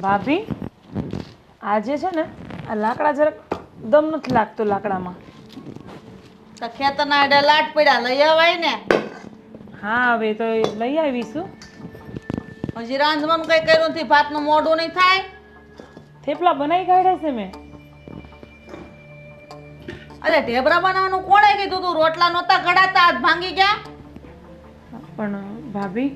ભાભી આજે છે ને આ લાકડા જરાક દમ નથી લાગતો લાકડામાં. તો ખેતરના આડે લાટ પડ્યા લઈ આવાય ને. હા હવે તો એ લઈ આવીશું. હજી રાંધવાનું કઈ કર્યું નથી, ભાતનું મોઢું નહીં થાય. થેપલા બનાવી કાઢ્યા છે મેં. અરે ઢેબરા બનાવવાનું કોણે કીધું તું? રોટલા નહોતા ઘડાતા, હાથ ભાંગી ગયા. પણ ભાભી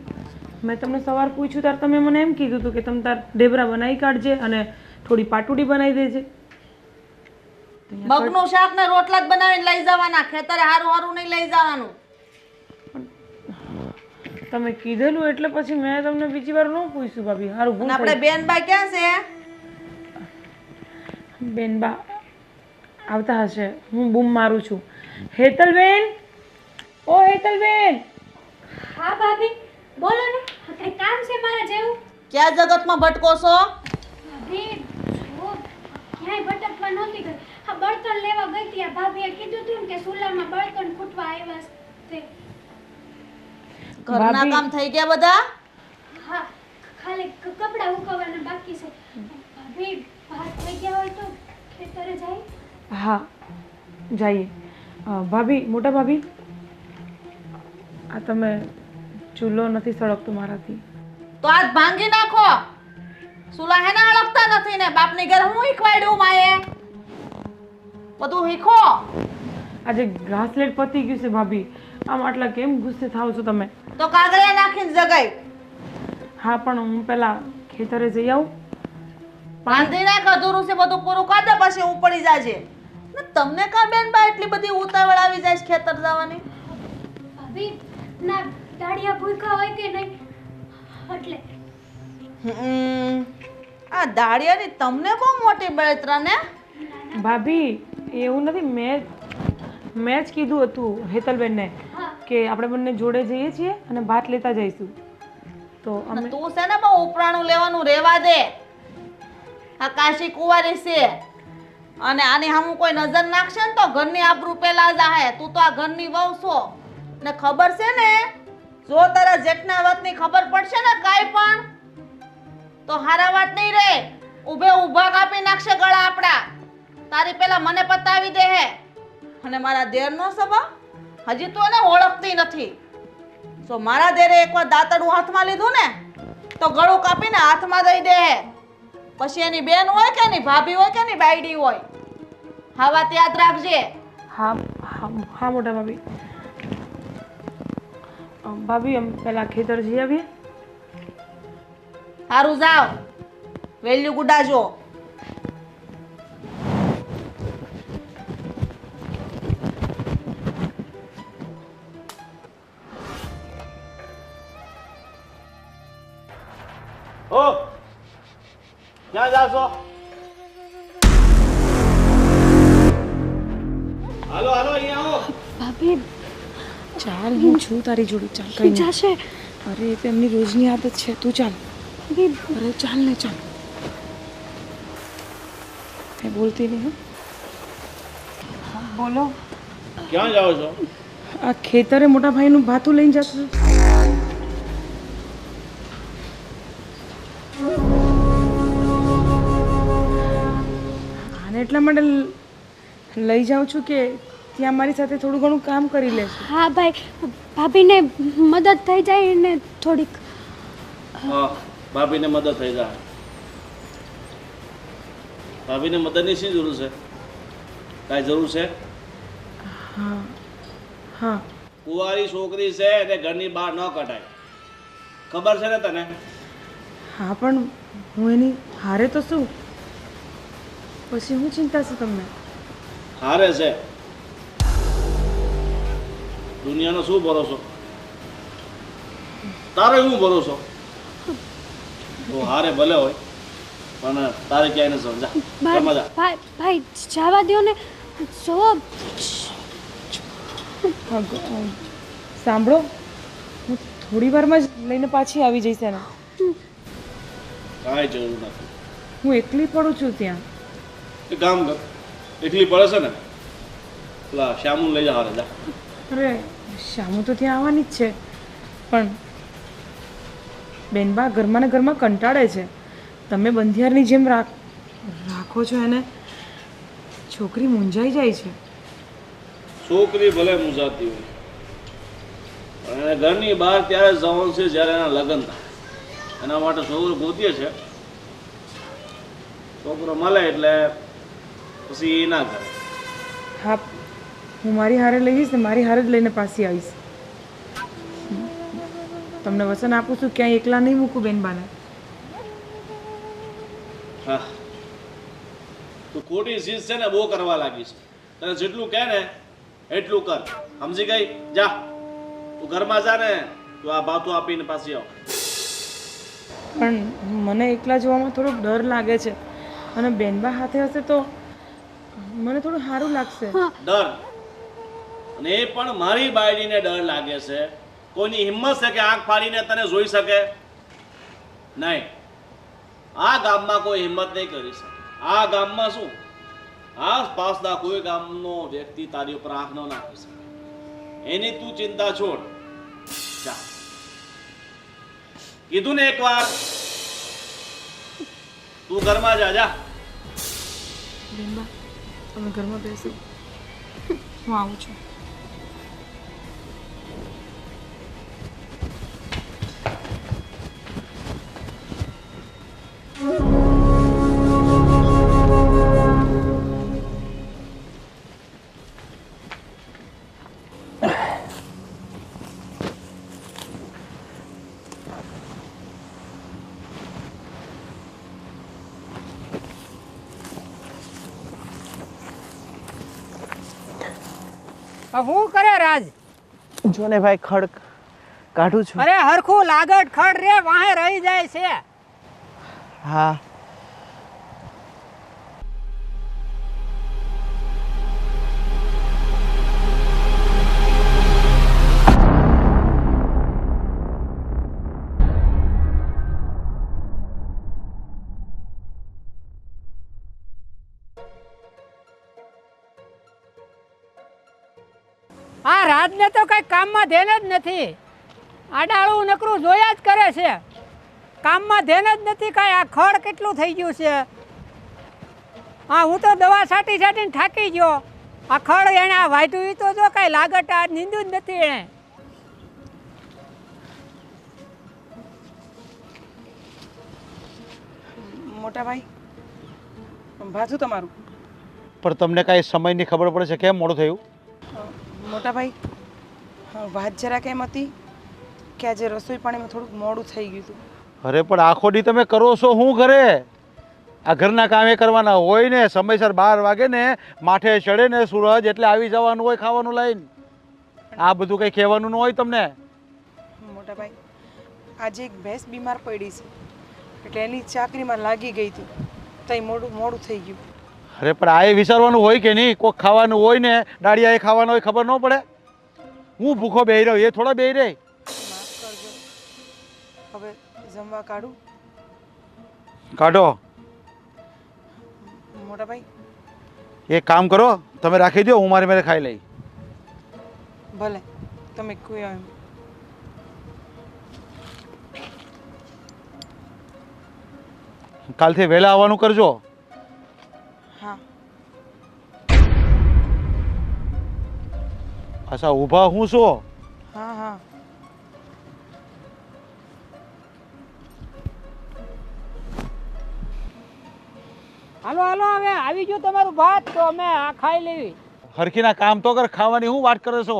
મેં તમને સવાર પૂછ્યું ત્યારે તમે મને એમ કીધું હતું કે તમે તાર ઢેબરા બનાવી કાઢજે અને થોડી પાટુડી બનાવી દેજે. મગનું શાક ને રોટલા જ બનાવીને લઈ જવાના, ખેતરે હારું હારું નહીં લઈ જવાનું. તમે કીધેલું એટલે પછી મેં તમને બીજી વાર ન પૂછ્યું ભાભી. હારું ભૂલ આપણે બેનબા ક્યાં છે? બેનબા આવતા હશે, હું બૂમ મારું છું. હેતલબેન, ઓ હેતલબેન. હા ભાભી બોલો ને, કઈ કામ છે મારા જેવું? ક્યાં જગતમાં ભટકો છો? ભાભી જો ક્યાંય ભટકવા નહોતી ગઈ. હા બળતણ લેવા ગઈ હતી. આ ભાભીએ કીધું હતું ને કે સુલામાં બળતણ ખૂટવા આવ્યા છે. ઘરના કામ થઈ ગયા બધા? હા ખાલી કપડાં ઉકવવાના બાકી છે. ભાભી ભાત થઈ ગયા હોય તો ખેતરે જાય? હા જઈએ. ભાભી, મોટા ભાભી, આ તમે ચૂલો નથી સળગતો મારાથી. તો આજ ભાંગી નાખો. સુલા હેને અળગતા નથી ને બાપની ઘર હું શીખવાડ્યું માએ? બધું શીખો. આજે ઘાસલેટ પતી ગયું છે ભાભી. આમ આટલા કેમ ગુસ્સે થાવ છો તમે? તો કાગળિયા નાખીને જગાઈ. હા પણ હું પેલા ખેતરે જઈ આવું. બાંધી નાખ, અધૂરું છે બધું પૂરું કર દે પછી હું પડી જાજે. ને તમને કા બેન બા એટલી બધી ઉતાવળ આવી જાય છે ખેતર જવાની? ભાભી ના દાડિયા ભૂખ્યા હોય કે નહીં એટલે. આ દાડિયાની તમને બહુ મોટી બળતરા ને. ભાભી એવું નથી, મેં જ કીધું હતું હેતલબેનને કે આપણે બંને જોડે જઈએ છીએ અને ભાત લેતા જઈશું. તો અમે તું છે ને બહુ ઉપરાણું લેવાનું રેવા દે. આ કાશી કુંવારી છે અને આની સામું કોઈ નજર નાખશે ને તો ઘરની આબરૂ પેલા જાહે. તું તો આ ઘરની વહુ છો ને ખબર છે ને, જો તારા જેઠના વાતની ખબર પડશે ને કાઈ પણ તો હારા વાત નહીં રે. ઊભે ઊભા કાપી નાખશે ગળા આપડા. તારી પેલા મને પતાવી દે હે. અને મારા દેરનો સ્વભાવ હજી તું એને ઓળખતી નથી. જો મારા દેરે એકવાર દાંતડું હાથમાં લીધું ને તો ગળું કાપીને હાથમાં દઈ દે હે. પછી એની બેન હોય કે એની ભાભી હોય કે એની બાયડી હોય, હા વાત યાદ રાખજે. હા હા હા મોટા ભાભી. ભાભી અમે પેલા ખેતર જઈ આવીએ. સારું જાવ, વેલ્યુ ગુડાજો. ઓ ક્યાં જાવ છો? હાલો હાલો અહીંયા આવો. ભાભી ચાલ, હું છું તારી જોડે. ચાલ કઈ નહીં. જશે અરે એ તો એમની રોજની આદત છે. તું ચાલ. અરે ચાલ ને ચાલ. કઈ બોલતી નહીં. હા બોલો. ક્યાં જાવ છો? આ ખેતરે મોટા ભાઈનું ભાતું લઈને જતું. આને એટલા માટે લઈ જાઉં છું કે ત્યાં મારી સાથે થોડું ઘણું કામ કરી લેશું. હા ભાઈ, ભાભીને મદદ થઈ જાય ને થોડીક. હા ભાભીને મદદ થઈ જાય. ભાભીને મદદની શી જરૂર છે? કાંઈ જરૂર છે? હા હા. કુંવારી છોકરી છે એટલે ઘરની બહાર ન કઢાય, ખબર છે ને તને? હા પણ હું એની હારે તો શું, પછી શું ચિંતા છે તમને? હારે છે. દુનિયાનો શું ભરોસો? તારો શું ભરોસો? તો હારે ભલે હોય પણ તારે ક્યાંય ન સમજા. સમજા ભાઈ જવા દો ને. જો સાંભળો, હું થોડી વારમાં જ લઈને પાછી આવી જઈશ એને. કાંઈ જરૂર નથી. હું એકલી પડું છું ત્યાં. એ કામ કર, એકલી પડે છે ને પેલા શ્યામું લઈ જા હારે જા. અરે શ્યામુ તો ત્યાં આવવાની જ છે, પણ બેનબા ઘરમાં ને ઘરમાં કંટાળે છે. તમે બંધિયારની જેમ રાખો છો એને, છોકરી મૂંઝાઈ જાય છે. છોકરી ભલે મૂંઝાતી હોય પણ એને ઘરની બહાર ત્યારે જવાનું છે જ્યારે એના લગ્ન થાય. એના માટે છોકરો ગોતીએ છે. છોકરો મળે એટલે પછી એ ના કરે. હા, હું મારી હારે લઈ જઈશ ને મારી હારે જ લઈને પાછી આવીશ. તમને વચન આપું છું, ક્યાંય એકલા નહીં મૂકું બેનબાને. હા, તું ખોટી ચીજ છે ને બહુ કરવા લાગી છે. તને જેટલું કહે ને એટલું કર. સમજી ગઈ? જા તું ઘરમાં જા ને, તું આ ભાતું આપીને પાછી આવ. પણ મને એકલા જોવામાં થોડોક ડર લાગે છે, અને બેનબા હાથે હશે તો મને થોડું સારું લાગશે. ડર? અને એ પણ મારી બાયડીને ડર લાગે છે? કોઈની હિંમત છે કે આંખ ફાડીને તને જોઈ શકે? નહીં, આ ગામમાં કોઈ હિંમત નહીં કરી શકે. આ ગામમાં શું, આસપાસના કોઈ ગામનો વ્યક્તિ તારી ઉપર આંખ ન નાખી શકે. એની તું ચિંતા છોડ. જા, કીધું ને એકવાર, તું ઘરમાં જા. જા બેનબા, તમે ઘરમાં બેસો, હું આવું છું. શું કરે રાજ? જો ને ભાઈ, ખડ કાઢું છું. અરે હરખું લાગટ ખડ રે વાહે રહી જાય છે. હા, આ રાજને તો કઈ કામમાં ધ્યાન જ નથી. આડાળું નકરું જોયા જ કરે છે, કામમાં ધ્યાન જ નથી કાંઈ. આ ખડ કેટલું થઈ ગયું છે. હા, હું તો દવા છાંટી છાંટીને થાકી ગયો. આ ખડ એણે આ વાઢ્યું તો જો કાંઈ લાગટ આ નીંદું જ નથી એણે. મોટા ભાઈ, ભાથું તમારું. પણ તમને કાંઈ સમયની ખબર પડે છે કેમ મોડું થયું? મોટા ભાઈ, વાત જરાક એમ હતી કે આજે રસોઈ પાણીમાં થોડુંક મોડું થઈ ગયું હતું. અરે પણ આખો દી તમે કરો છો શું ઘરે? આ ઘરના કામે કરવાના હોય ને, સમયસર 12 વાગે ને માથે ચડે ને સૂરજ એટલે આવી જવાનું હોય ખાવાનું લઈને. આ બધું કંઈ કહેવાનું ન હોય તમને. મોટા ભાઈ, આજે એક ભેંસ બીમાર પડી છે, એટલે એની ચાકરીમાં લાગી ગઈ હતી, તઈ મોડું થઈ ગયું. અરે પણ આ વિચારવાનું હોય કે નહીં? કોઈક ખાવાનું હોય ને, ડાળિયા એ ખાવાનું હોય, ખબર ન પડે? હું ભૂખો બેહી રહ્યો, એ થોડો બેહી રહે. માફ કરજો, હવે જમવા કાઢું. કાઢો. મોટા ભાઈ, એક કામ કરો, તમે રાખી દો, હું મારી મેરે ખાઈ લઈ. ભલે તમે કોઈ એમ. કાલથી વહેલા આવવાનું કરજો. હા. અચ્છા, ઊભા હું છો? હા હા. હાલો હાલો, હવે આવી ગયું તમારું ભાત, તો અમે આ ખાઈ લેવી. હરખીના કામ તો કર, ખાવાની હું વાત કરો છો?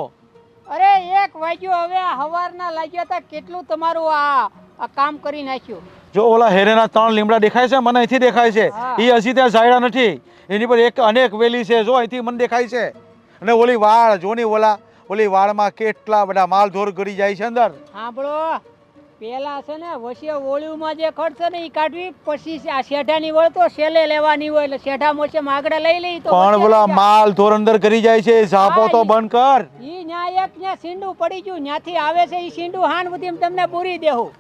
અરે 1 વાગ્યો, હવે હવારના લાગ્યા હતા. કેટલું તમારું આ કામ કરી નાખ્યું. જો ઓલા હેરેના 3 લીમડા દેખાય છે, મને અહીંથી દેખાય છે. એ હજી ત્યાં સાયડા નથી, એની પર એક અનેક વેલી છે, જો અહીંથી મને દેખાય છે. અને ઓલી વાળ જોની, ઓલી વાળમાં કેટલા બધા માલ ઢોર ગળી જાય છે અંદર. સાંભળો, પેલા છે ને વચ્ચે ઓળીમાં જે ખર્ચ ને એ કાઢવી, પછી આ શેઢાની વળ તો સેલે લેવાની હોય, એટલે શેઢા મોસે આગળ લઈ લઈ તો પણ ઓલા માલ ઢોર અંદર ગળી જાય છે, ઝાપો તો બંધ કર. ઈ ન્યા એક ન્યા સીંડું પડી ગયું, ન્યાથી આવે છે ઈ સીંડું હાન બધી તમને પૂરી દેવું.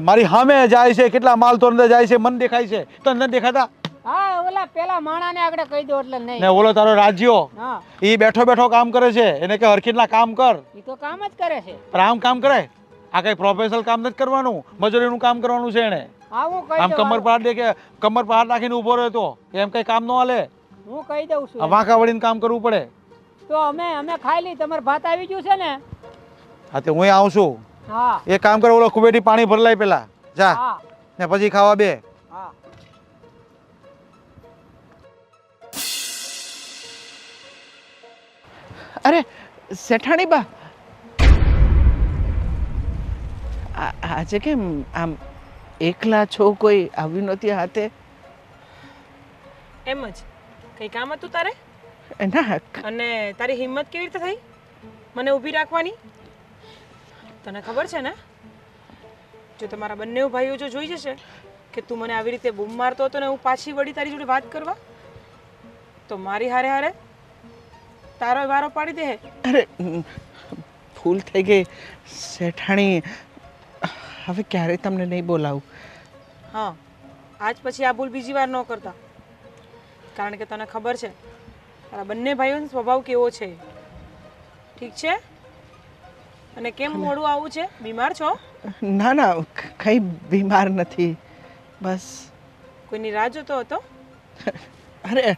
મારી સામે જાય છે, કેટલા માલ ઢોર અંદર જાય છે, મને દેખાય છે, તો અંદર દેખાતા. હા, ઓલા પેલા માણાને આગળ કહી દો એટલે નહીં. ને ઓલો તારો રાજ્યો, હા, ઈ બેઠો બેઠો કામ કરે છે, એને કે હરખીના કામ કર. ઈ તો કામ જ કરે છે. પણ આમ કામ કરે? આ કઈ પ્રોફેશનલ કામ નથી કરવાનું, મજૂરીનું કામ કરવાનું છે એને. હા હું કહી આમ દઉં કમર હાલો. પર હાથ દે કે કમર પર હાથ નાખીને ઊભો રહ્યો તો એમ કઈ કામ ન હાલે. હું કહી દઉં છું આ વાંકા વળીને કામ કરવું પડે. તો અમે ખાઈ લી તમારે ભાત આવી ગયું છે ને હા તે હું આવું છું. હા એક કામ કરો, ઓલો કુબેટી પાણી ભરલાય પેલા જા હા ને પછી ખાવા બે. હા અરે શેઠાણી બા, આજે કેમ આમ એકલા છો? કોઈ આવ્યું નથી હાથે? એમ જ કઈ કામ હતું તારે? ના અને તારી હિંમત કેવી રીતે થઈ મને ઊભી રાખવાની? તને ખબર છે ને, જો તમારા બંને ભાઈઓ જો જોઈ જશે કે તું મને આવી રીતે બૂમ મારતો હતો ને હું પાછી વળી તારી જોડે વાત કરવા, તો મારી હારે હારે તારો વારો પાડી દે. અરે ભૂલ થઈ ગઈ શેઠાણી, હવે ક્યારે તમને નહીં બોલાવું. હા, આજ પછી આ ભૂલ બીજી વાર ન કરતા, કારણ કે તને ખબર છે તારા બંને ભાઈઓનો સ્વભાવ કેવો છે. ઠીક છે? અને કેમ મોડું આવું છે? બીમાર છો? ના ના, કંઈ બીમાર નથી, બસ. કોઈની રાહ જોતો હતો? અરે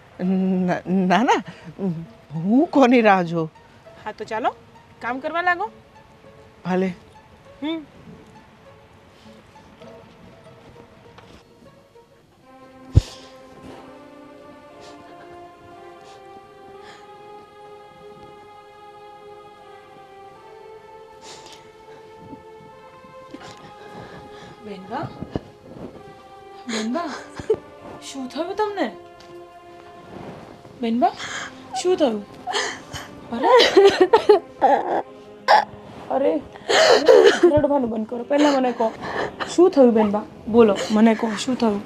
ના ના, હું કોની રાહ જોઉં? હા તો ચાલો કામ કરવા લાગો. ભલે. હમ. બેનબા, બેનબા, શું થયું તમને? બેનબા, શું થયું? અરે અરે રડવાનું બંધ કરો, પહેલા મને કહો શું થયું? બેનબા બોલો, મને કહો શું થયું?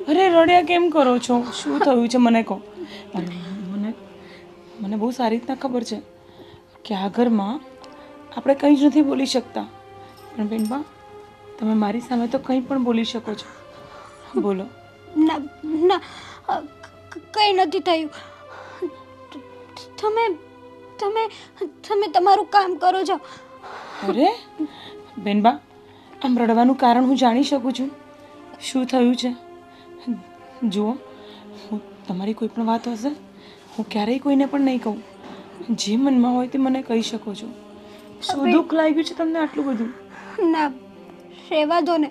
અરે રડ્યા કેમ કરો છો? શું થયું છે મને કહો. અરે મને બહુ સારી રીતના ખબર છે કે આ ઘરમાં આપણે કંઈ જ નથી બોલી શકતા, પણ બેનબા તમે મારી સામે તો કંઈ પણ બોલી શકો છો. બોલો. ના ના, કંઈ નથી થયું. તમે તમે તમે તમારું કામ કરો છો. અરે બેનબા, આમ રડવાનું કારણ હું જાણી શકું છું? શું થયું છે? જુઓ, હું તમારી કોઈ પણ વાત હશે હું ક્યારેય કોઈને પણ નહીં કહું. જે મનમાં હોય તે મને કહી શકો છો. શું દુઃખ લાગ્યું છે તમને આટલું બધું? ના, રહેવા દો ને.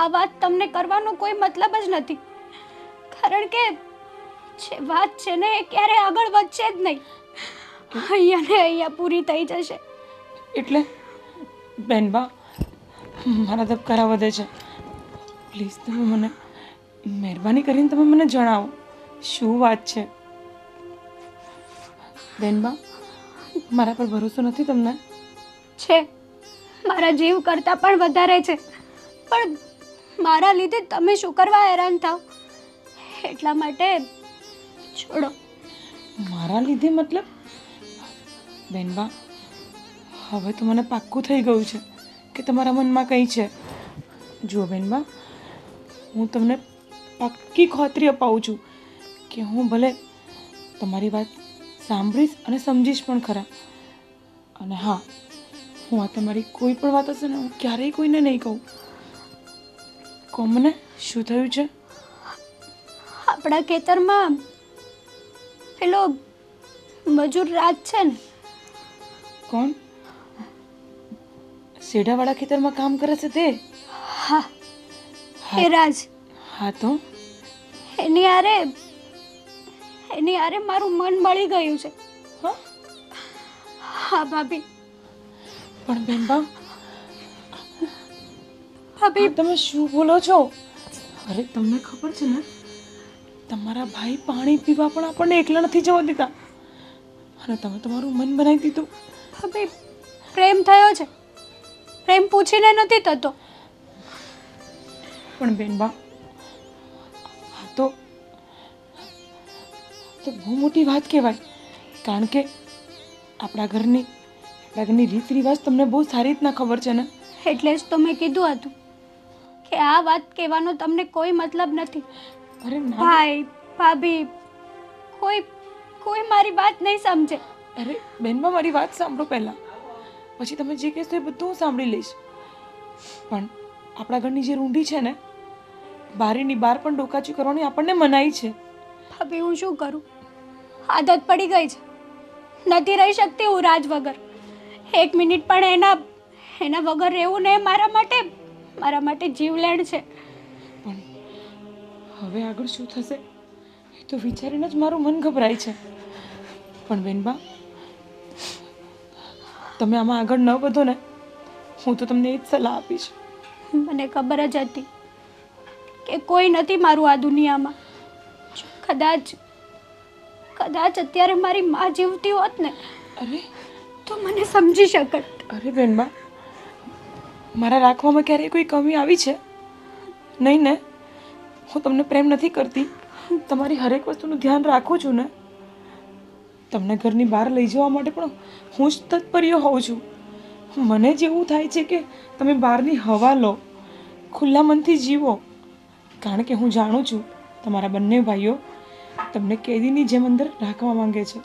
આ વાત તમને કરવાનો કોઈ મતલબ જ નથી, કારણ કે જે વાત છે ને એ ક્યારે આગળ વધશે જ નહીં. અહીંયા ને અહીંયા પૂરી થઈ જશે. એટલે બેનબા, મારા ધબકારા વધે છે. પ્લીઝ તમે મને મહેરબાની કરીને તમે મને જણાવો શું વાત છે. બેનબા, મારા પર ભરોસો નથી તમને? છે, મારા જીવ કરતાં પણ વધારે છે, પણ મારા લીધે તમે શું કરવા હેરાન થાવ એટલા માટે છોડો. મારા લીધે મતલબ? બેનબા, હવે તો મને પાક્કું થઈ ગયું છે કે તમારા મનમાં કંઈ છે. જુઓ બેનબા, હું તમને પાક્કી ખાતરી અપાવું છું કે હું ભલે તમારી વાત સાંભળીશ અને સમજીશ પણ ખરા. અને હા, હું આ તમારી કોઈ પણ વાત હશે ને હું ક્યારેય કોઈને નહીં કહું. કહો મને શું થયું છે? આપણા ખેતરમાં પેલો મજૂર રાજ છે ને, કોણ? શેઢાવાળા ખેતરમાં કામ કરે છે તે? હા એ રાજ. હા તો એની હારે મારું મન મળી ગયું છે. હા હા ભાભી. પણ બેનબા, ભાભી તમે શું બોલો છો? અરે તમને ખબર છે ને, તમારા ભાઈ પાણી પીવા પણ આપણને એકલા નથી જવા દેતા, અને તમે તમારું મન બનાવી દીધું. ભાભી, પ્રેમ થયો છે, પ્રેમ પૂછીને નથી થતો. પણ બેનબા, આ તો બહુ મોટી વાત કહેવાય, કારણ કે આપણા ઘરની રીત રિવાજ તમને બહુ સારી રીતના ખબર છે ને. એટલે જ તો મેં કીધું હતું કે આ વાત કહેવાનો તમને કોઈ મતલબ નથી. અરે ના ભાઈ ભાભી કોઈ મારી વાત નહીં સમજે. અરે બેનબા, મારી વાત સાંભળો પહેલાં, પછી તમે જે કહેશો એ બધું હું સાંભળી લઈશ. પણ આપણા ઘરની જે રૂંઢી છે ને, બારીની બહાર પણ ડોકાચી કરવાની આપણને મનાઈ છે. ભાભી હું શું કરું? આદત પડી ગઈ છે. નથી રહી શકતી હું રાજ વગર. એક મિનિટ પણ એના વગર રહેવું ને મારા માટે જીવલેણ છે. પણ હવે આગળ શું થશે એ તો વિચારીને જ મારું મન ગભરાય છે. પણ બેનબા, તમે આમાં આગળ ન વધો ને, હું તો તમને એ જ સલાહ આપીશ. મને ખબર જ હતી કે કોઈ નથી મારું આ દુનિયામાં. જો કદાચ અત્યારે મારી માં જીવતી હોત ને અરે તો મને સમજી શકત. અરે બેનબા, મારા રાખવામાં ક્યારેય કોઈ કમી આવી છે? નહીં ને? હું તમને પ્રેમ નથી કરતી, તમારી હરેક વસ્તુનું ધ્યાન રાખું છું ને. તમને ઘરની બહાર લઈ જવા માટે પણ હું જ તત્પર્ય હોઉં છું. મને જ એવું થાય છે કે તમે બહારની હવા લો, ખુલ્લા મનથી જીવો. કારણ કે હું જાણું છું તમારા બંને ભાઈઓ તમને કેદીની જેમ અંદર રાખવા માંગે છે,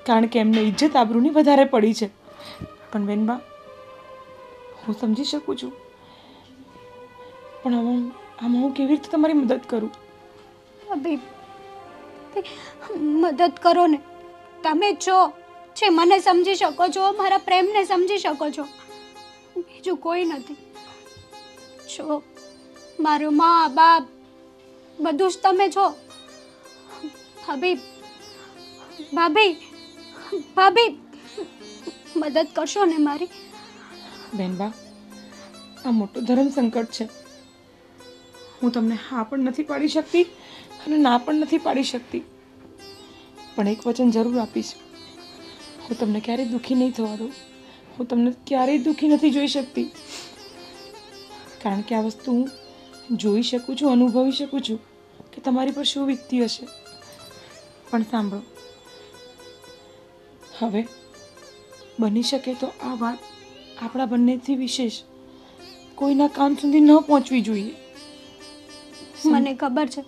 કારણ કે એમને ઇજ્જત આબરૂની વધારે પડી છે. પણ બેનબા, હું સમજી શકું છું, પણ આમાં હું કેવી રીતે તમારી મદદ કરું? ભાભી, મદદ કરો ને. તમે છો જે મને સમજી શકો છો, મારા પ્રેમને સમજી શકો છો. બીજું કોઈ નથી. છો મારું મા બાપ બધું જ તમે છો. ભાભી મદદ કરશો ને મારી? બેનબા, આ મોટું ધર્મ સંકટ છે. હું તમને હા પણ નથી પાડી શકતી અને ના પણ નથી પાડી શકતી. પણ એક વચન જરૂર આપીશ, હું તમને ક્યારેય દુઃખી નહીં થવા દઉં. હું તમને ક્યારેય દુઃખી નથી જોઈ શકતી, કારણ કે આ વસ્તુ હું જોઈ શકું છું, અનુભવી શકું છું કે તમારી પર શું વીતતી હશે. પણ સાંભળો, હવે બની શકે તો આ વાત આપણા બંનેથી વિશેષ કોઈના કાન સુધી ન પહોંચવી જોઈએ. મને ખબર છે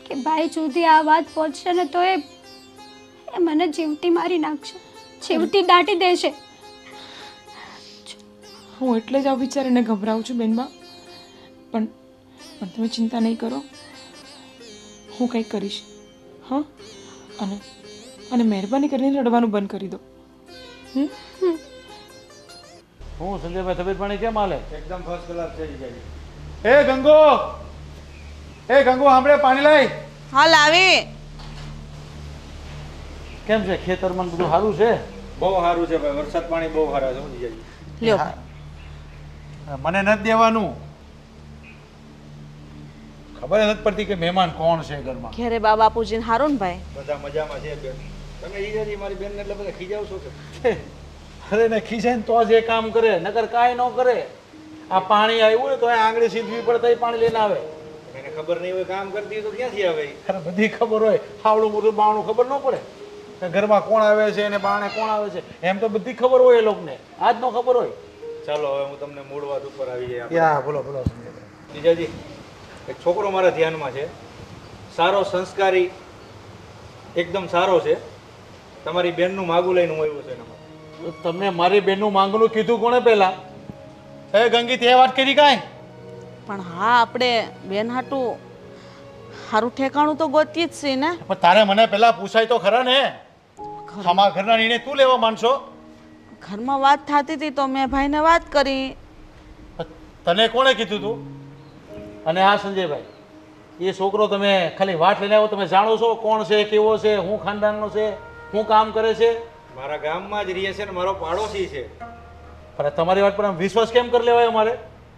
કે ભાઈ સુધી આ વાત પહોંચશે ને તો એ મને જીવતી મારી નાખશે, જીવતી દાટી દેશે. હું એટલે જ આ વિચારીને ગભરાઉં છું બેનબા. પણ તમે ચિંતા નહીં કરો, હું કંઈક કરીશ. હા, અને મહેરબાની કરીને રડવાનું બંધ કરી દો. હું સંજયભાઈ, તબિયત પાણી કેમ હાલે? એકદમ ફર્સ્ટ ક્લાસ છે જીજાજી. એ ગંગો, સાંભળે, પાણી લાય. હાલ આવી. કેમ છે ખેતરમાં બધું સારું છે? બહુ સારું છે ભાઈ, વરસાદ પાણી બહુ સારા છે જીજાજી. લ્યો. મને નથી દેવાનું. ખબર નથી પડતી કે મહેમાન કોણ છે ઘરમાં. ઘેરે બા બાપુજીને હારું ને ભાઈ? બધા મજામાં છે બેન. તમે જીજાજી મારી બેનને એટલે બધા ખીજાવ છો કે? અરે ને ખીસે ને તો જ એ કામ કરે, નકર કાંઈ ન કરે. આ પાણી આવ્યું ને તો આંગળી સીધવી પડે તો પાણી લઈને આવે. એને ખબર નહીં હોય કામ કરતી હોય તો ક્યાંથી આવે? અરે બધી ખબર હોય, હાવડું મોટું બાવણું ખબર ન પડે કે ઘરમાં કોણ આવે છે અને બાણે કોણ આવે છે, એમ તો બધી ખબર હોય એ લોકોને, આજ નો ખબર હોય. ચાલો હવે હું તમને મૂળ વાત ઉપર આવી જાય. યા બોલો બોલો સંજયભાઈ. જીજાજી, એક છોકરો મારા ધ્યાનમાં છે, સારો, સંસ્કારી, એકદમ સારો છે. તમારી બેનનું માગું લઈને હું આવ્યો છે એના માટે. તમને મારી બેનનું માંગણું કીધું કોણે પહેલા? એ ગંગી, તે વાત કરી કાંઈ? પણ હા, આપણે બેન હાટું સારું ઠેકાણું તો ગોતીએ જ છે ને. પણ તારે મને પહેલા પૂછાય તો ખરા ને. અમારા ઘરના નિર્ણય તું લેવા માંડશો? ઘરમાં વાત થતી હતી તો મેં ભાઈને વાત કરી. તને કોણે કીધું તું? અને હા સંજયભાઈ, એ છોકરો તમે ખાલી વાત લઈને આવ્યો, તમે જાણો છો કોણ છે, કેવો છે, હું ખાનદાનનો છે, હું કામ કરે છે? મારા ગામમાં જ રહે છે ને મારો પાડોશી છે. પણ તમારી વાત પર આમ વિશ્વાસ કેમ કરી લેવાય અમારે?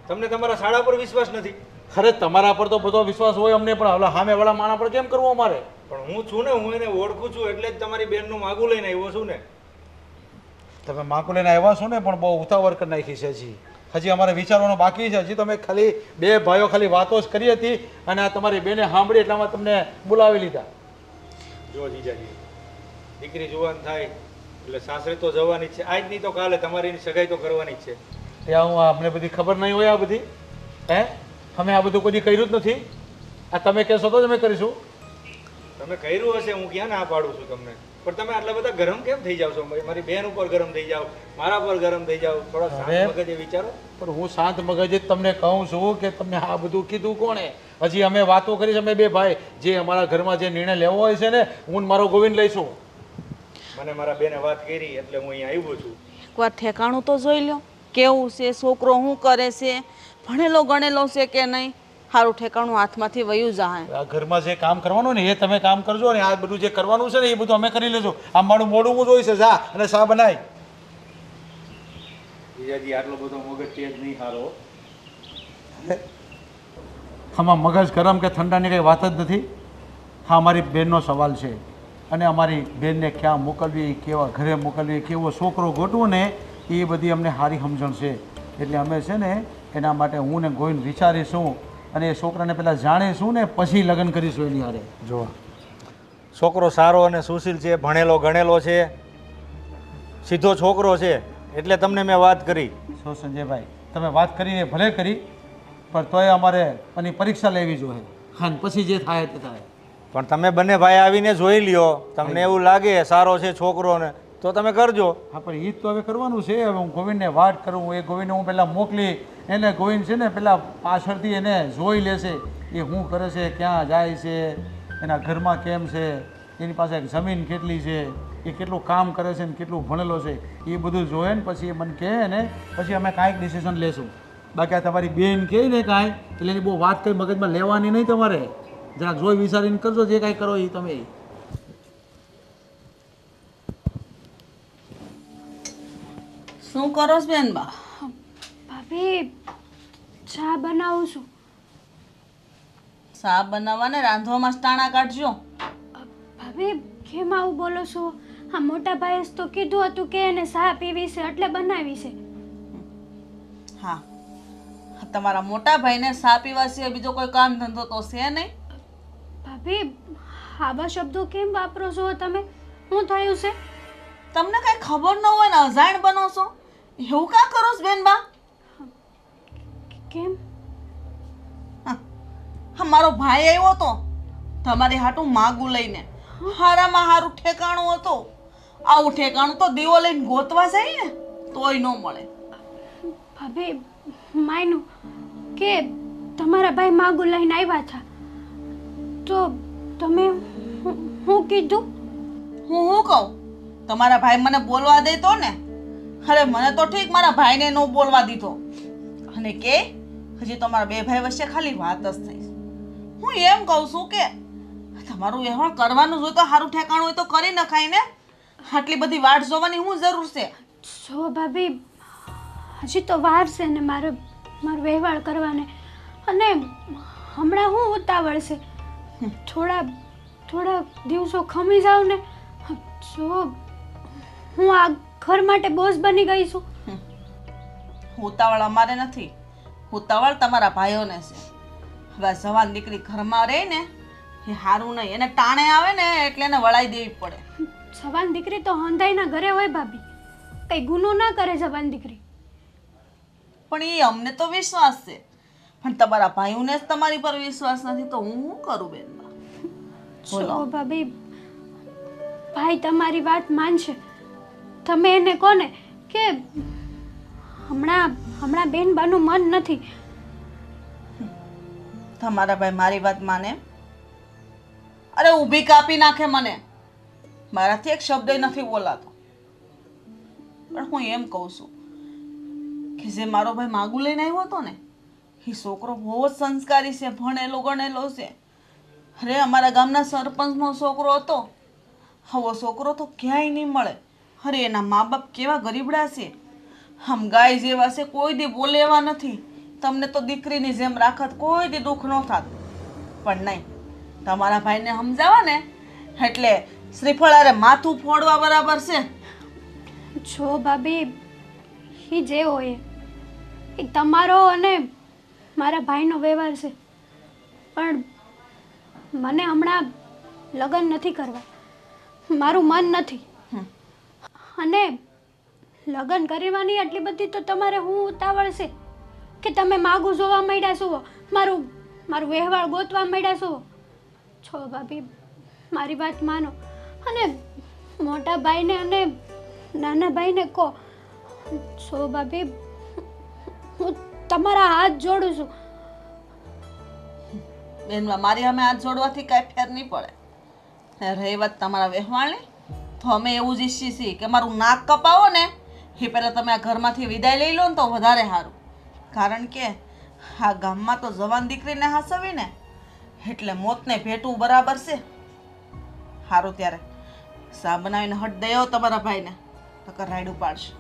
તમને તમારા શાળા પર વિશ્વાસ નથી? ખરે તમારા પર તો બધો વિશ્વાસ હોય અમને, પણ હવે સામેવાળા માણા પર કેમ કરવું અમારે? પણ હું છું ને, હું એને ઓળખું છું એટલે જ તમારી બેનનું માગું લઈને આવ્યો છું ને. તમે માકુ લઈને આવ્યા છો ને, પણ બહુ ઉતાવળ કરી નાખી છે. હજી અમારે વિચારવાનું બાકી છે. હજી તમે ખાલી બે ભાઈઓ ખાલી વાતો જ કરી હતી અને આ તમારી બેને સાંભળી એટલામાં તમને બોલાવી લીધા. જો જીજાજી, દીકરી જુવાન થાય એટલે સાસરે તો જવાની જ છે. આજ નહીં તો કાલે તમારી સગાઈ તો કરવાની જ છે. ત્યાં હું અમને બધી ખબર નહીં હોય? આ બધી અમે આ બધું કોઈ કર્યું જ નથી. આ તમે કહેશો તો જ અમે કરીશું. તમે કર્યું હશે, હું ક્યાં ના પાડું છું તમને. પણ તમે આટલા બધા ગરમ કેમ થઈ જાવ છો? મારી બેન ઉપર ગરમ થઈ જાવ, મારા પર ગરમ થઈ જાવ. થોડા શાંત મગજે વિચારો. પણ હું શાંત મગજે જ તમને કહું છું કે તમને આ બધું કીધું કોણે? હજી અમે વાતો કરી છે, અમે બે ભાઈ જે અમારા ઘરમાં જે નિર્ણય લેવો હોય છે ને, હું ને મારો ગોવિંદ લઈશું. મને મારા બેને વાત કરી એટલે હું અહીંયા આવ્યો છું. એકવાર ઠેકાણું તો જોઈ લો, કેવું છે છોકરો, શું કરે છે, ભણેલો ગણેલો છે કે નહીં. સારું ઠેકાણું હાથમાંથી વયું જાય. આ ઘરમાં જે કામ કરવાનું ને એ તમે કામ કરજો, અને આ બધું જે કરવાનું છે ને એ બધું અમે કરી લેજો. આ મારું મોડું હું જોઈશે, જા અને શા બનાય. જીજાજી આટલો બધો મગજ તેજ નહીં સારો. આમાં મગજ ગરમ કે ઠંડાની કંઈ વાત જ નથી. હા, અમારી બેનનો સવાલ છે, અને અમારી બેનને ક્યાં મોકલવી, કેવા ઘરે મોકલવી, કેવો છોકરો ગોતવો ને એ બધી અમને સારી સમજણ છે. એટલે અમે છે ને એના માટે હું ને ગોવિંદ વિચારીશું, અને એ છોકરાને પહેલાં જાણીશું ને પછી લગ્ન કરીશું એની હારે. જો છોકરો સારો અને સુશીલ છે, ભણેલો ગણેલો છે, સીધો છોકરો છે, એટલે તમને મેં વાત કરી. શું સંજયભાઈ, તમે વાત કરીને ભલે કરી, પણ તોય અમારે એની પરીક્ષા લેવી જોઈએ. હા, પછી જે થાય તે થાય. પણ તમે બંને ભાઈ આવીને જોઈ લ્યો, તમને એવું લાગે સારો છે છોકરો ને તો તમે કરજો. હા, પણ એ જ તો હવે કરવાનું છે. હવે હું ગોવિંદને વાત કરું, એ ગોવિંદને હું પહેલાં મોકલી, એને ગોવિંદ છે ને પહેલાં પાછળથી એને જોઈ લેશે એ શું કરે છે, ક્યાં જાય છે, એના ઘરમાં કેમ છે, એની પાસે જમીન કેટલી છે, એ કેટલું કામ કરે છે ને કેટલું ભણેલો છે, એ બધું જોઈએ ને પછી એ મને કહે ને પછી અમે કાંઈક ડિસિઝન લેશું. બાકી આ તમારી બેન કહે ને કાંઈ એટલે એની બહુ વાત કંઈ મગજમાં લેવાની નહીં. તમારે જરાક જોઈ વિચારીને કરજો, જે કાંઈ કરો એ તમે. શું કરો છો બેન બા? ભાભી ચા બનાવું છું. શા બનાવવાને રાંધવામાં ટાણા કાઢજો. ભાભી કેમ આવું બોલો છો? હા, મોટા ભાઈએ તો કીધું હતું કે એને ચા પીવી છે એટલે બનાવી છે. હા, તમારા મોટા ભાઈને શા પીવા સિવાય બીજો કોઈ કામ ધંધો તો છે નહીં. ભાભી આવા શબ્દો કેમ વાપરો છો તમે? શું થયું છે? તમને કઈ ખબર ન હોય ને અજાણ બનો છો, એવું કાં કરો છો બેન બા? કેમ? હા, મારો ભાઈ આવ્યો તો તમારી હાટું માગું લઈને. હારામાં હારું ઠેકાણું હતું. આવું ઠેકાણું તો દીવો લઈને ગોતવા જાય ને તોય ન મળે. ભાભી માયનું કે તમારા ભાઈ માગું લઈને આવ્યા હતા તો તમે હું કીધું? હું કહું? તમારા ભાઈ મને બોલવા દે તો ને. અરે મને તો ઠીક, મારા ભાઈને ન બોલવા દીધો. અને કે હજી તમારા બે ભાઈ વચ્ચે ખાલી વાત જ થઈ. હું એમ કહું છું કે તમારું વ્યવહાર કરવાનું જ હોય તો સારું ઠેકાણું હોય તો કરી નખાય ને. આટલી બધી વાટ જોવાની શું જરૂર છે? જો ભાભી હજી તો વાર છે ને મારો વ્યવહાર કરવાને, અને હમણાં હું ઉતાવળ છે. થોડા દિવસો ખમી જાવ ને. જો હું આ ઘર માટે બોઝ બની ગઈ છું. ઉતાવળ અમારે નથી, ઉતાવળ તમારા ભાઈઓને છે. હવે જવાન દીકરી ઘરમાં રહે ને એ સારું નહીં. એને ટાણે આવે ને એટલે એને વળાઈ દેવી પડે. જવાન દીકરી તો હંધાઈના ઘરે હોય ભાભી, કઈ ગુનો ના કરે જવાન દીકરી. પણ એ અમને તો વિશ્વાસ છે, પણ તમારા ભાઈઓને જ તમારી પર વિશ્વાસ નથી તો હું શું કરું બેન? બોલો ભાભી, ભાઈ તમારી વાત માનશે. તમે એને કોને કે હમણાં બેન બાનું મન નથી. તમારા ભાઈ મારી વાત માને? અરે ઊભી કાપી નાખે મને. મારાથી એક શબ્દ નથી બોલાતો. પણ હું એમ કહું છું કે જે મારો ભાઈ માગું લઈને આવ્યો હતો ને એ છોકરો બહુ જ સંસ્કારી છે, ભણેલો ગણેલો છે. અરે અમારા ગામના સરપંચનો છોકરો હતો. આવો છોકરો તો ક્યાંય નહીં મળે. અરે એના મા બાપ કેવા ગરીબડા છે, આમ ગાય જેવા છે, કોઈ દી બોલે એવા નથી. તમને તો દીકરીની જેમ રાખત, કોઈ દી દુઃખ ન થાત. પણ નહીં, તમારા ભાઈને સમજાવવા ને એટલે શ્રીફળારે માથું ફોડવા બરાબર છે. જો ભાભી, એ જે હોય એ તમારો અને મારા ભાઈનો વ્યવહાર છે, પણ મને હમણાં લગ્ન નથી કરવા. મારું મન નથી. અને લગ્ન કરવાની આટલી બધી તો તમારે હું ઉતાવળ છે કે તમે માગું જોવા માંડ્યા છો, મારું વ્યવહાર ગોતવા માંડ્યા છો. છો ભાભી, મારી વાત માનો. અને મોટા ભાઈને અને નાના ભાઈને કહો. સો ભાભી, હું તમારા હાથ જોડું છું. બેનવા મારી અમે હાથ જોડવાથી કાંઈ ફેર નહીં પડે. રહી વાત તમારા વ્યવહારની, તો અમે એવું જ ઈચ્છીએ છીએ કે મારું નાક કપાવો ને એ પહેલાં તમે આ ઘરમાંથી વિદાય લઈ લો ને તો વધારે સારું. કારણ કે આ ગામમાં તો જવાન દીકરીને હાસવી ને એટલે મોતને ભેટવું બરાબર છે. સારું ત્યારે સા બનાવીને હટ દયો તમારા ભાઈને, નકર રાયડું પાડશે.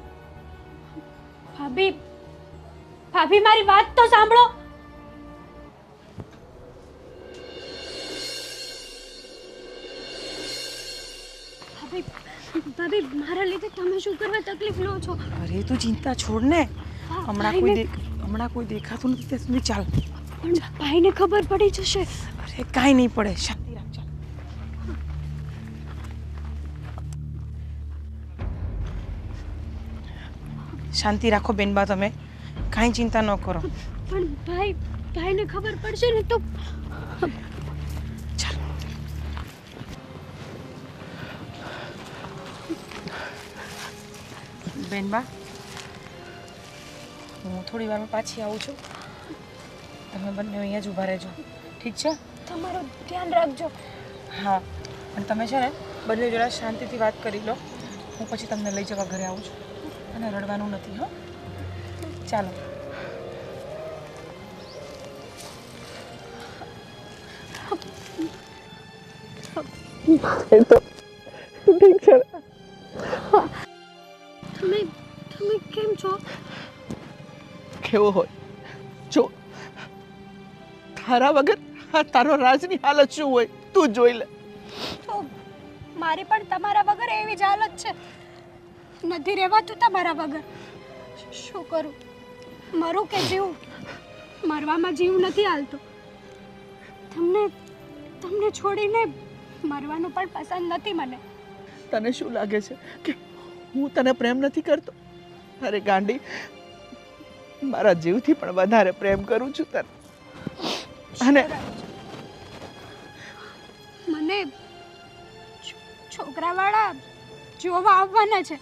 ભાભી, ભાભી મારી વાત તો સાંભળો. ભાભી, ભાભી મારા લીધે તમે શું કરવા તકલીફ લો છો? અરે તું ચિંતા છોડ ને. હમણાં કોઈ દેખાતું નથી ત્યાં સુધી ચાલ. પણ ભાઈને ખબર પડી જશે. અરે કાંઈ નહીં પડે, શાંતિ રાખ. ચાલ. શાંતિ રાખો બેનબા, તમે કાંઈ ચિંતા ન કરો. પણ ભાઈને ખબર પડશે ને તો. ચાલ. બેનબા, હું થોડી વારમાં પાછી આવું છું. તમે બંને અહીંયા જ ઊભા રહેજો, ઠીક છે? તમારું ધ્યાન રાખજો. હા, પણ તમે છે ને બંને જોડે શાંતિથી વાત કરી લો. હું પછી તમને લઈ જવા ઘરે આવું છું. અને રડવાનું નથી. હો, ચાલો. તમે કેમ છો? કેવો હોય જો, તારા વગર આ તારો રાજની હાલત શું હોય તું જોઈ લે. તો મારી પણ તમારા વગર એવી જ હાલત છે. નથી રહેવાતું તમારા વગર. શું કરું? મરું કે જીવું? મરવામાં જીવ નથી હાલતો. તમને છોડીને મરવાનું પણ પસંદ નથી મને. તને શું લાગે છે કે હું તને પ્રેમ નથી કરતો? અરે ગાંડી, મારા જીવથી પણ વધારે પ્રેમ કરું છું તને. અને મને છોકરાવાળા જોવા આવવાના છે.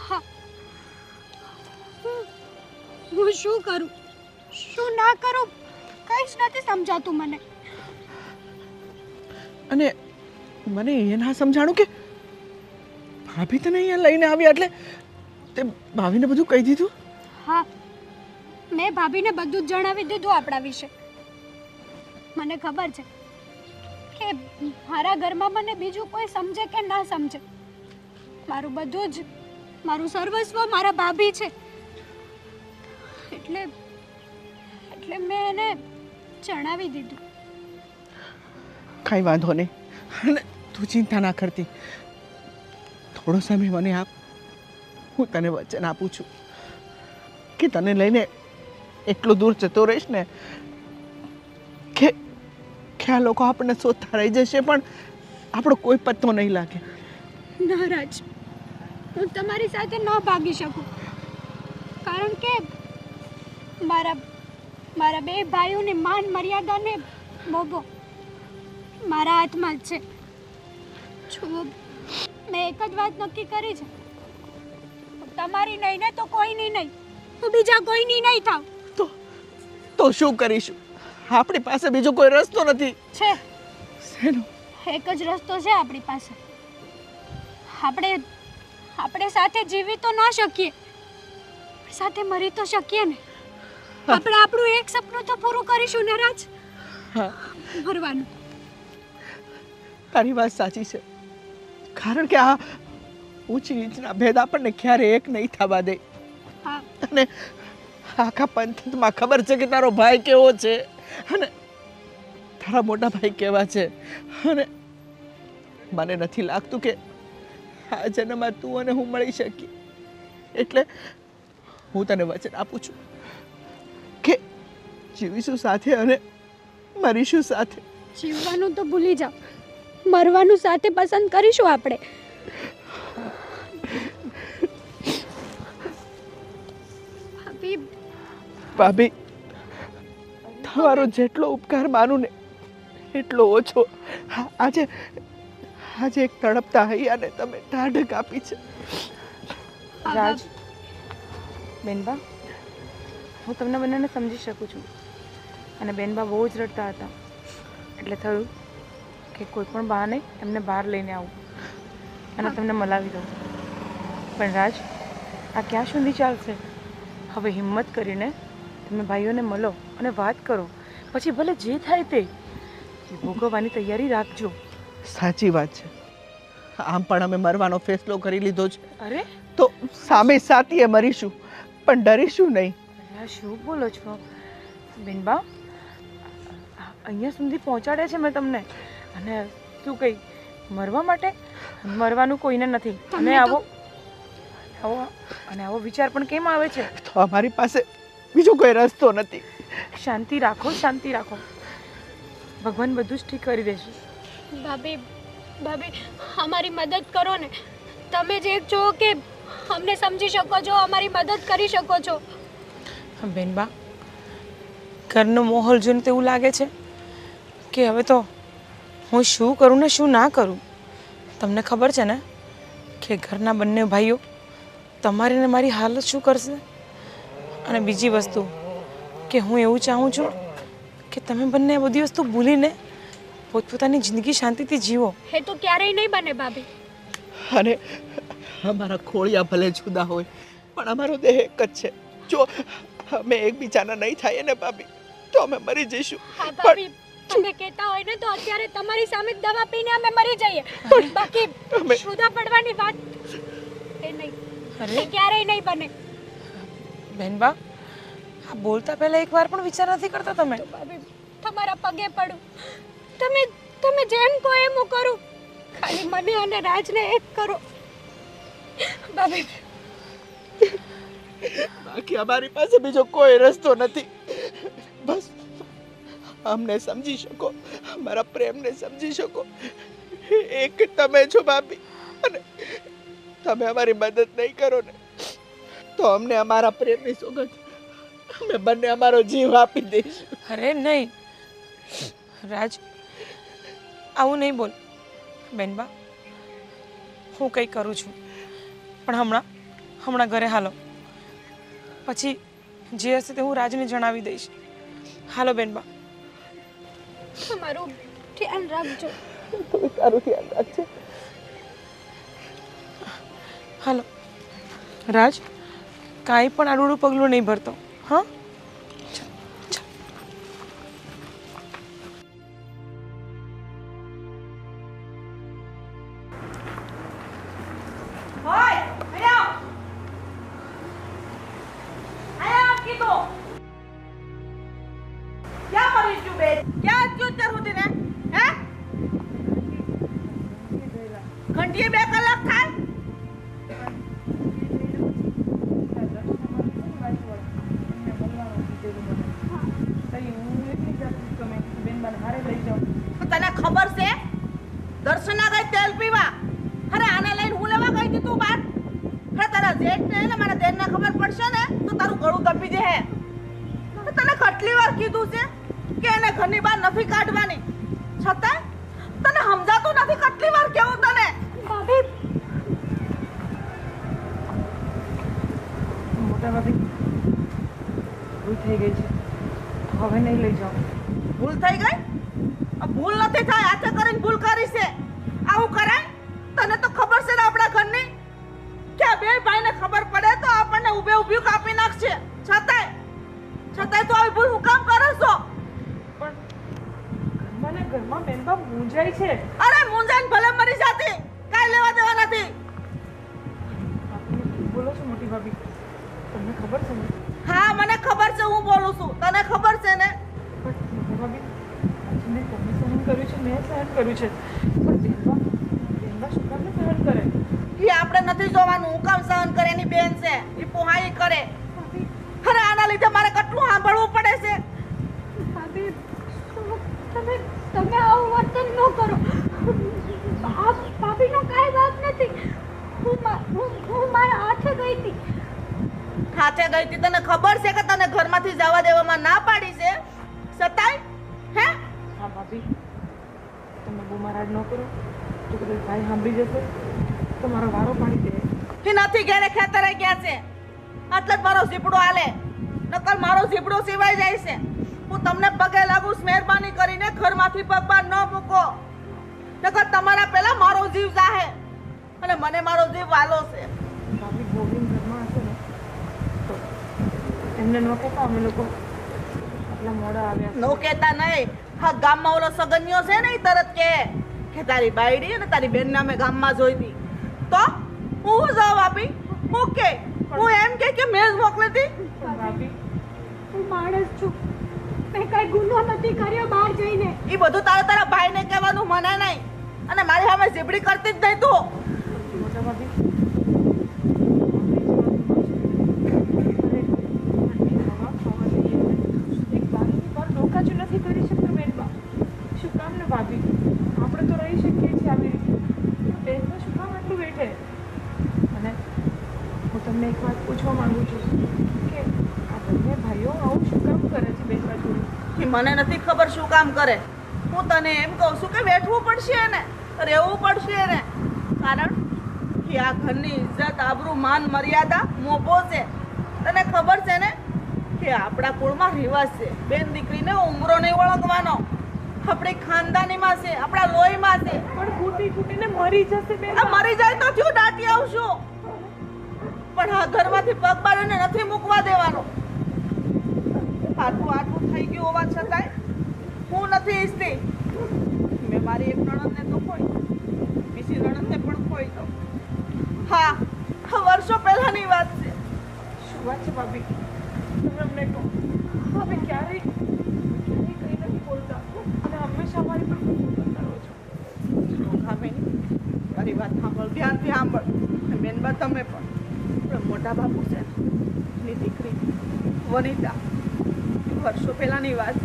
હા. હું શું કરું, શું ના કરું, કંઈ જ નથી સમજાતું મને. અને મને એ ના સમજાણું કે ભાભી તને અહીંયા લઈને આવ્યા એટલે તે ભાભીને બધું કહી દીધું? હા, મેં ભાભીને બધું જ જણાવી દીધું આપણા વિશે. મને ખબર છે કે મારા ઘરમાં મને બીજું કોઈ સમજે કે ના સમજે, મારું બધું જ, મારું સર્વસ્વ મારા ભાભી છે. એટલે મેં એને જણાવી દીધું. કાંઈ વાંધો નહીં, અને તું ચિંતા ના કરતી. થોડો સમય મને આપ, હું તને વચન આપું છું કે તને લઈને એટલું દૂર જતો રહીશ ને કે આ લોકો આપણને શોધતા રહી જશે પણ આપણો કોઈ પત્તો નહીં લાગે. નારાજ, હું તમારી સાથે ન ભાગી શકું, કારણ કે મારા બે ભાઈઓની માન મર્યાદાને બોબો મારા હાથમાં જ છે. જુઓ, મેં એક જ વાત નક્કી કરી છે, તમારી નહીં ને તો કોઈની નહીં, હું બીજા કોઈની નહીં થાવ. તો શું કરીશું? આપણી પાસે બીજો કોઈ રસ્તો નથી. છે, શેનો? એક જ રસ્તો છે આપણી પાસે. આપણે સાથે જીવી તો ના શકીએ, સાથે મરી તો શકીએ ને. આપણે આપણું એક સપનું તો પૂરું કરીશું ને રાજ. હા, મરવાનું. તારી વાત સાચી છે, કારણ કે આ ઊંચી નીચના ભેદ આપણને ક્યારે એક નહીં થવા દે. હા, અને આખા પંથમાં ખબર છે કે તારો ભાઈ કેવો છે અને તારા મોટા ભાઈ કેવા છે. અને મને નથી લાગતું કે આ જન્મમાં તું અને હું મળી શકીએ. એટલે હું તને વચન આપું છું કે જીવીશું સાથે અને મરીશું સાથે. જીવવાનું તો ભૂલી જાઓ, મરવાનું સાથે પસંદ કરીશું આપણે. ભાભી, તમારો જેટલો ઉપકાર માનું ને એટલો ઓછો. આજે આજે એક તડપતા હૈયાને તમે ઢાઢક આપી છે. રાજ, બેનબા, હું તમને બંનેને સમજી શકું છું. અને બેનબા બહુ જ રડતા હતા, એટલે થયું કે કોઈ પણ બહાને એમને બહાર લઈને આવું અને તમને મલાવી દઉં. પણ રાજ, આ ક્યાં સુધી ચાલશે? હવે હિંમત કરીને તમે ભાઈઓને મળો અને વાત કરો. પછી ભલે જે થાય તે ભોગવવાની તૈયારી રાખજો. સાચી વાત છે. આમ પણ અમે મરવાનો ફેસલો કરી લીધો છે, અરે તો સામે સાથીએ મરીશું, પણ ડરીશું નહીં. આ શું બોલો છો બેનબા? અહીંયા સુધી પહોંચાડ્યા છે મેં તમને, અને શું કહી મરવા માટે? મરવાનું કોઈને નથી. અને આવો વિચાર પણ કેમ આવે છે? તો અમારી પાસે બીજો કોઈ રસ્તો નથી. શાંતિ રાખો, શાંતિ રાખો. ભગવાન બધું જ ઠીક કરી દેશે. ભાભી અમારી મદદ કરો ને. તમે જે છો કે અમને સમજી શકો છો, અમારી મદદ કરી શકો છો. બેનબા, ઘરનો માહોલ જોઈને તો એવું લાગે છે કે હવે તો હું શું કરું ને શું ના કરું. તમને ખબર છે ને કે ઘરના બંને ભાઈઓ તમારી ને મારી હાલત શું કરશે. અને બીજી વસ્તુ કે હું એવું ચાહું છું કે તમે બંને આ બધી વસ્તુ ભૂલીને પોતપોતાની જિંદગી શાંતિથી જીવો. એ તો ક્યારેય નહીં બને ભાભી. અને અમારા ખોળિયા ભલે જુદા હોય, પણ અમારો દેહ એક જ છે. જો અમે એકબીજાના નહીં થાય ને ભાભી, તો અમે મરી જઈશું. હા ભાભી, તમે કહેતા હોય ને તો અત્યારે તમારી સામે દવા પીને અમે મરી જઈએ, પણ બાકી શુદ્ધા પડવાની વાત એ નહીં. એ ક્યારેય નહીં બને. બેનબા, આ બોલતા પહેલા એકવાર પણ વિચાર નથી કરતા તમે? ભાભી, તમારા પગે પડું. તમે જેમ કહો એમ હું કરું. ખાલી મને અને રાજને એક કરો ભાભી. બાકી અમારી પાસે બીજો કોઈ રસ્તો નથી. બસ અમને સમજી શકો, અમારા પ્રેમને સમજી શકો, એક તમે છો ભાભી. અને તમે અમારી મદદ નહીં કરો ને તો અમને અમારા પ્રેમની સોગંદ અમે બંને અમારો જીવ આપી દઈશું. અરે નહીં રાજ, આવું નહીં બોલ. બેનબા, હું કંઈ કરું છું, પણ હમણાં ઘરે હાલો. પછી જે હશે તે હું રાજને જણાવી દઈશ. હાલો બેનબા. તમારું ધ્યાન રાખજો. તારું ધ્યાન રાખજો. હાલો રાજ, કાંઈ પણ આડું પગલું નહીં ભરતો. હા, ઘંટીએ 2 કલાક થાય. તને ખબર છે દર્શના ગઈ તેલ પીવા? અરે આને લઈને હું લેવા ગઈ હતી તું બાર? અરે તારા જેઠ ને મારા દેર ને ખબર પડશે ને તો તારું ગળું દબી જશે. તને કેટલી વાર કીધું છે કે એને ઘરની બહાર નથી કાઢવાની, છતાં તને સમજાતું નથી. કેટલી વાર કેવું તને? ભાભી, મોટા ભાભી, ભૂલ થઈ ગઈ છે, હવે નહીં લઈ જાઓ. ભૂલ થઈ ગઈ? ભૂલ નથી થાય, હાથે કરીને ભૂલ કરી છે. આવું કરાય? તને તો ખબર છે ને આપણા ઘરની કે આ બે ભાઈને ખબર પડે તો આપણને ઊભે ઊભી કાપી નાખશે. છતાંય તો આવી ભૂલ હું કામ કરો છો? મને ઘરમાં બેનબા મૂંઝાય છે. અરે મૂંઝાઈને ભલે મરી જાતી, કાંઈ લેવા દેવા નથી. બોલો છો મોટી ભાભી? તમને ખબર છે ને? હા, મને ખબર છે હું બોલું છું. તને ખબર છે ને? પણ મોટી ભાભી, આજને તમે સહન કર્યું છે, મેં સહન કર્યું છે, પણ બેનબા શું કામ સહન કરે? એ આપણે નથી જોવાનું હું કામ સહન કરે. એની બેન છે, એ પોહાઈ કરે. અરે આના લીધે મારે કેટલું સાંભળવું પડે છે. ભાભી, તમે આવું વર્તન ન કરો. ભાભીનો કાંઈ વાંક નથી. હું મારા હાથે ગઈ હતી. હાથે ગઈ હતી? તને ખબર છે કે તને ઘરમાંથી જવા દેવામાં ના પાડી છે, છતાંય હે? હા ભાભી, તમે બહુ મારાડ ન કરો જો કદાચ ભાઈ સાંભળી જશે તો મારો વારો પાડી દે. એ નથી ઘેરે ખેતરે ગયા છે એટલે જ મારો ઝીપડો હાલે નકર મારો ઝીપડો સિવાય જાય છે. હું તમને પગે લાગુ છું, મહેરબાની કરીને ઘરમાંથી પગ બહાર ન મૂકો નકર તમારા પહેલા મારો જીવ જાહે અને મને મારો જીવ વાલો છે. ભાભી ગોવિંદ ઘરમાં હશે ને તો એમને ન કહેતા અમે લોકો આટલા મોડા આવ્યા નો કહેતા નહીં. હા ગામમાં ઓલો સગન્યો છે ને ઈ તરત કે તારી બાયડી અને તારી બેન નામે ગામમાં જોઈ હતી તો હું જવાબ આપી હું કે હું એમ કે મેં જ મોકલી હતી. ભાભી હું માણસ છું, મેં કઈ ગુનો નથી કર્યો બહાર જઈને. એ બધું તારા ભાઈને કહેવાનું મને નહીં અને મારી સામે ઝીબડી કરતી જ નહીં તું. મોટા ભાભી નથી કરી શકતા બેનબા. શું કામ ને ભાભી આપણે તો રહી શકીએ છીએ આવી રીતે બેનમાં શું કામ આટલું બેઠે. અને હું તમને એક વાત પૂછવા માંગુ છું કે આ બંને ભાઈઓ આવું શું કામ કરે છે બેનબા જોડે? એ મને નથી ખબર શું કામ કરે. હું તને એમ કહું છું કે બેઠવું પડશે ને રહેવું પડશે ને કારણ કે આ ઘરની ઇજ્જત આબરૂ માન મર્યાદા મોભો છે. તને ખબર છે ને કે આપણા કુળમાં રિવાજ છે બેન દીકરીને ઉંમરો નહીં ઓળખવાનો. આપણી ખાનદાનીમાં છે, આપણા લોહીમાં છે. પણ ફૂટી ફૂટીને મરી જશે બેન. આ મરી જાય તો થયું દાટી આવશું પણ આ ઘરમાંથી પગ બાળીને નથી મૂકવા દેવાનો. આટલું થઈ ગયું હોવા છતાંય હું નથી ઈચ્છતી મેં મારી એક નણંદને તો ખોઈ બીજી નણંદને પણ ખોઈ દઉં. હા વર્ષો પહેલાની વાત છે. શું વાત છે ભાભી? તમે અમને કહો. ભાભી ક્યારેય કંઈ નથી બોલતા અને હંમેશા અમારી પર ગુસ્સો કરો છો. કામિની મારી વાત સાંભળ, ધ્યાનથી સાંભળ. બેનબા તમે પણ મોટા બાપુ છે એની દીકરી વનિતા વર્ષો પહેલાની વાત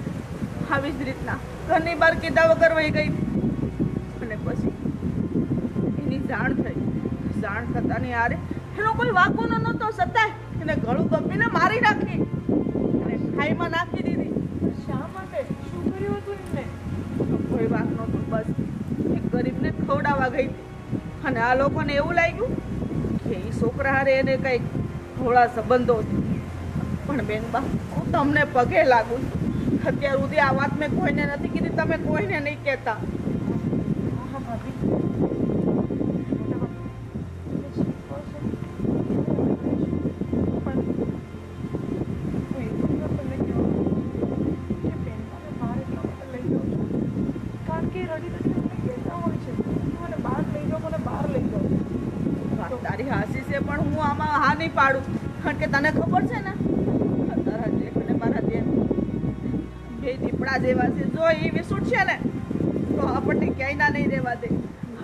આવી જ રીતના ઘરની બહાર કીધા વગર વહી ગઈ અને પછી એની જાણ થઈ. જાણ થતાની આરે એનો કોઈ વાંકો નહોતો છતાંય એને ગળું ગપીને મારી નાખી અને ખાઈમાં નાખી દીધી. શા માટે? શું કર્યું હતું એમને? કોઈ વાંક નહોતો, બસ એક ગરીબને ખવડાવવા ગઈ હતી અને આ લોકોને એવું લાગ્યું કે એ છોકરા હારે એને કંઈક થોડા સંબંધો છે. પણ બેનબા હું તમને પગે લાગુ છું. અત્યાર સુધી આ વાત મેં કોઈને નથી કીધી, તમે કોઈને નહીં કહેતા. હા ભાભી મોટા ભાભી તમે જે કહો છો એ અમે કરીશું. પણ હું એટલી વાર તમને કહેવા કે બેનબાને બહાર એટલા માટે લઈ જાઉં છું કારણ કે રડી રડી અમને કહેતા હોય છે મને બહાર લઈ જાઓ, મને બહાર લઈ જાઓ. વાત તારી હાસી છે પણ હું આમાં હા નહીં પાડું કારણ કે તને ખબર છે ને તારા જેઠ અને મારા દેર બે દીપડા જેવા છે. જો એ વિસુટ છે ને તો આપણને ક્યાંય ના નહીં રહેવા દે.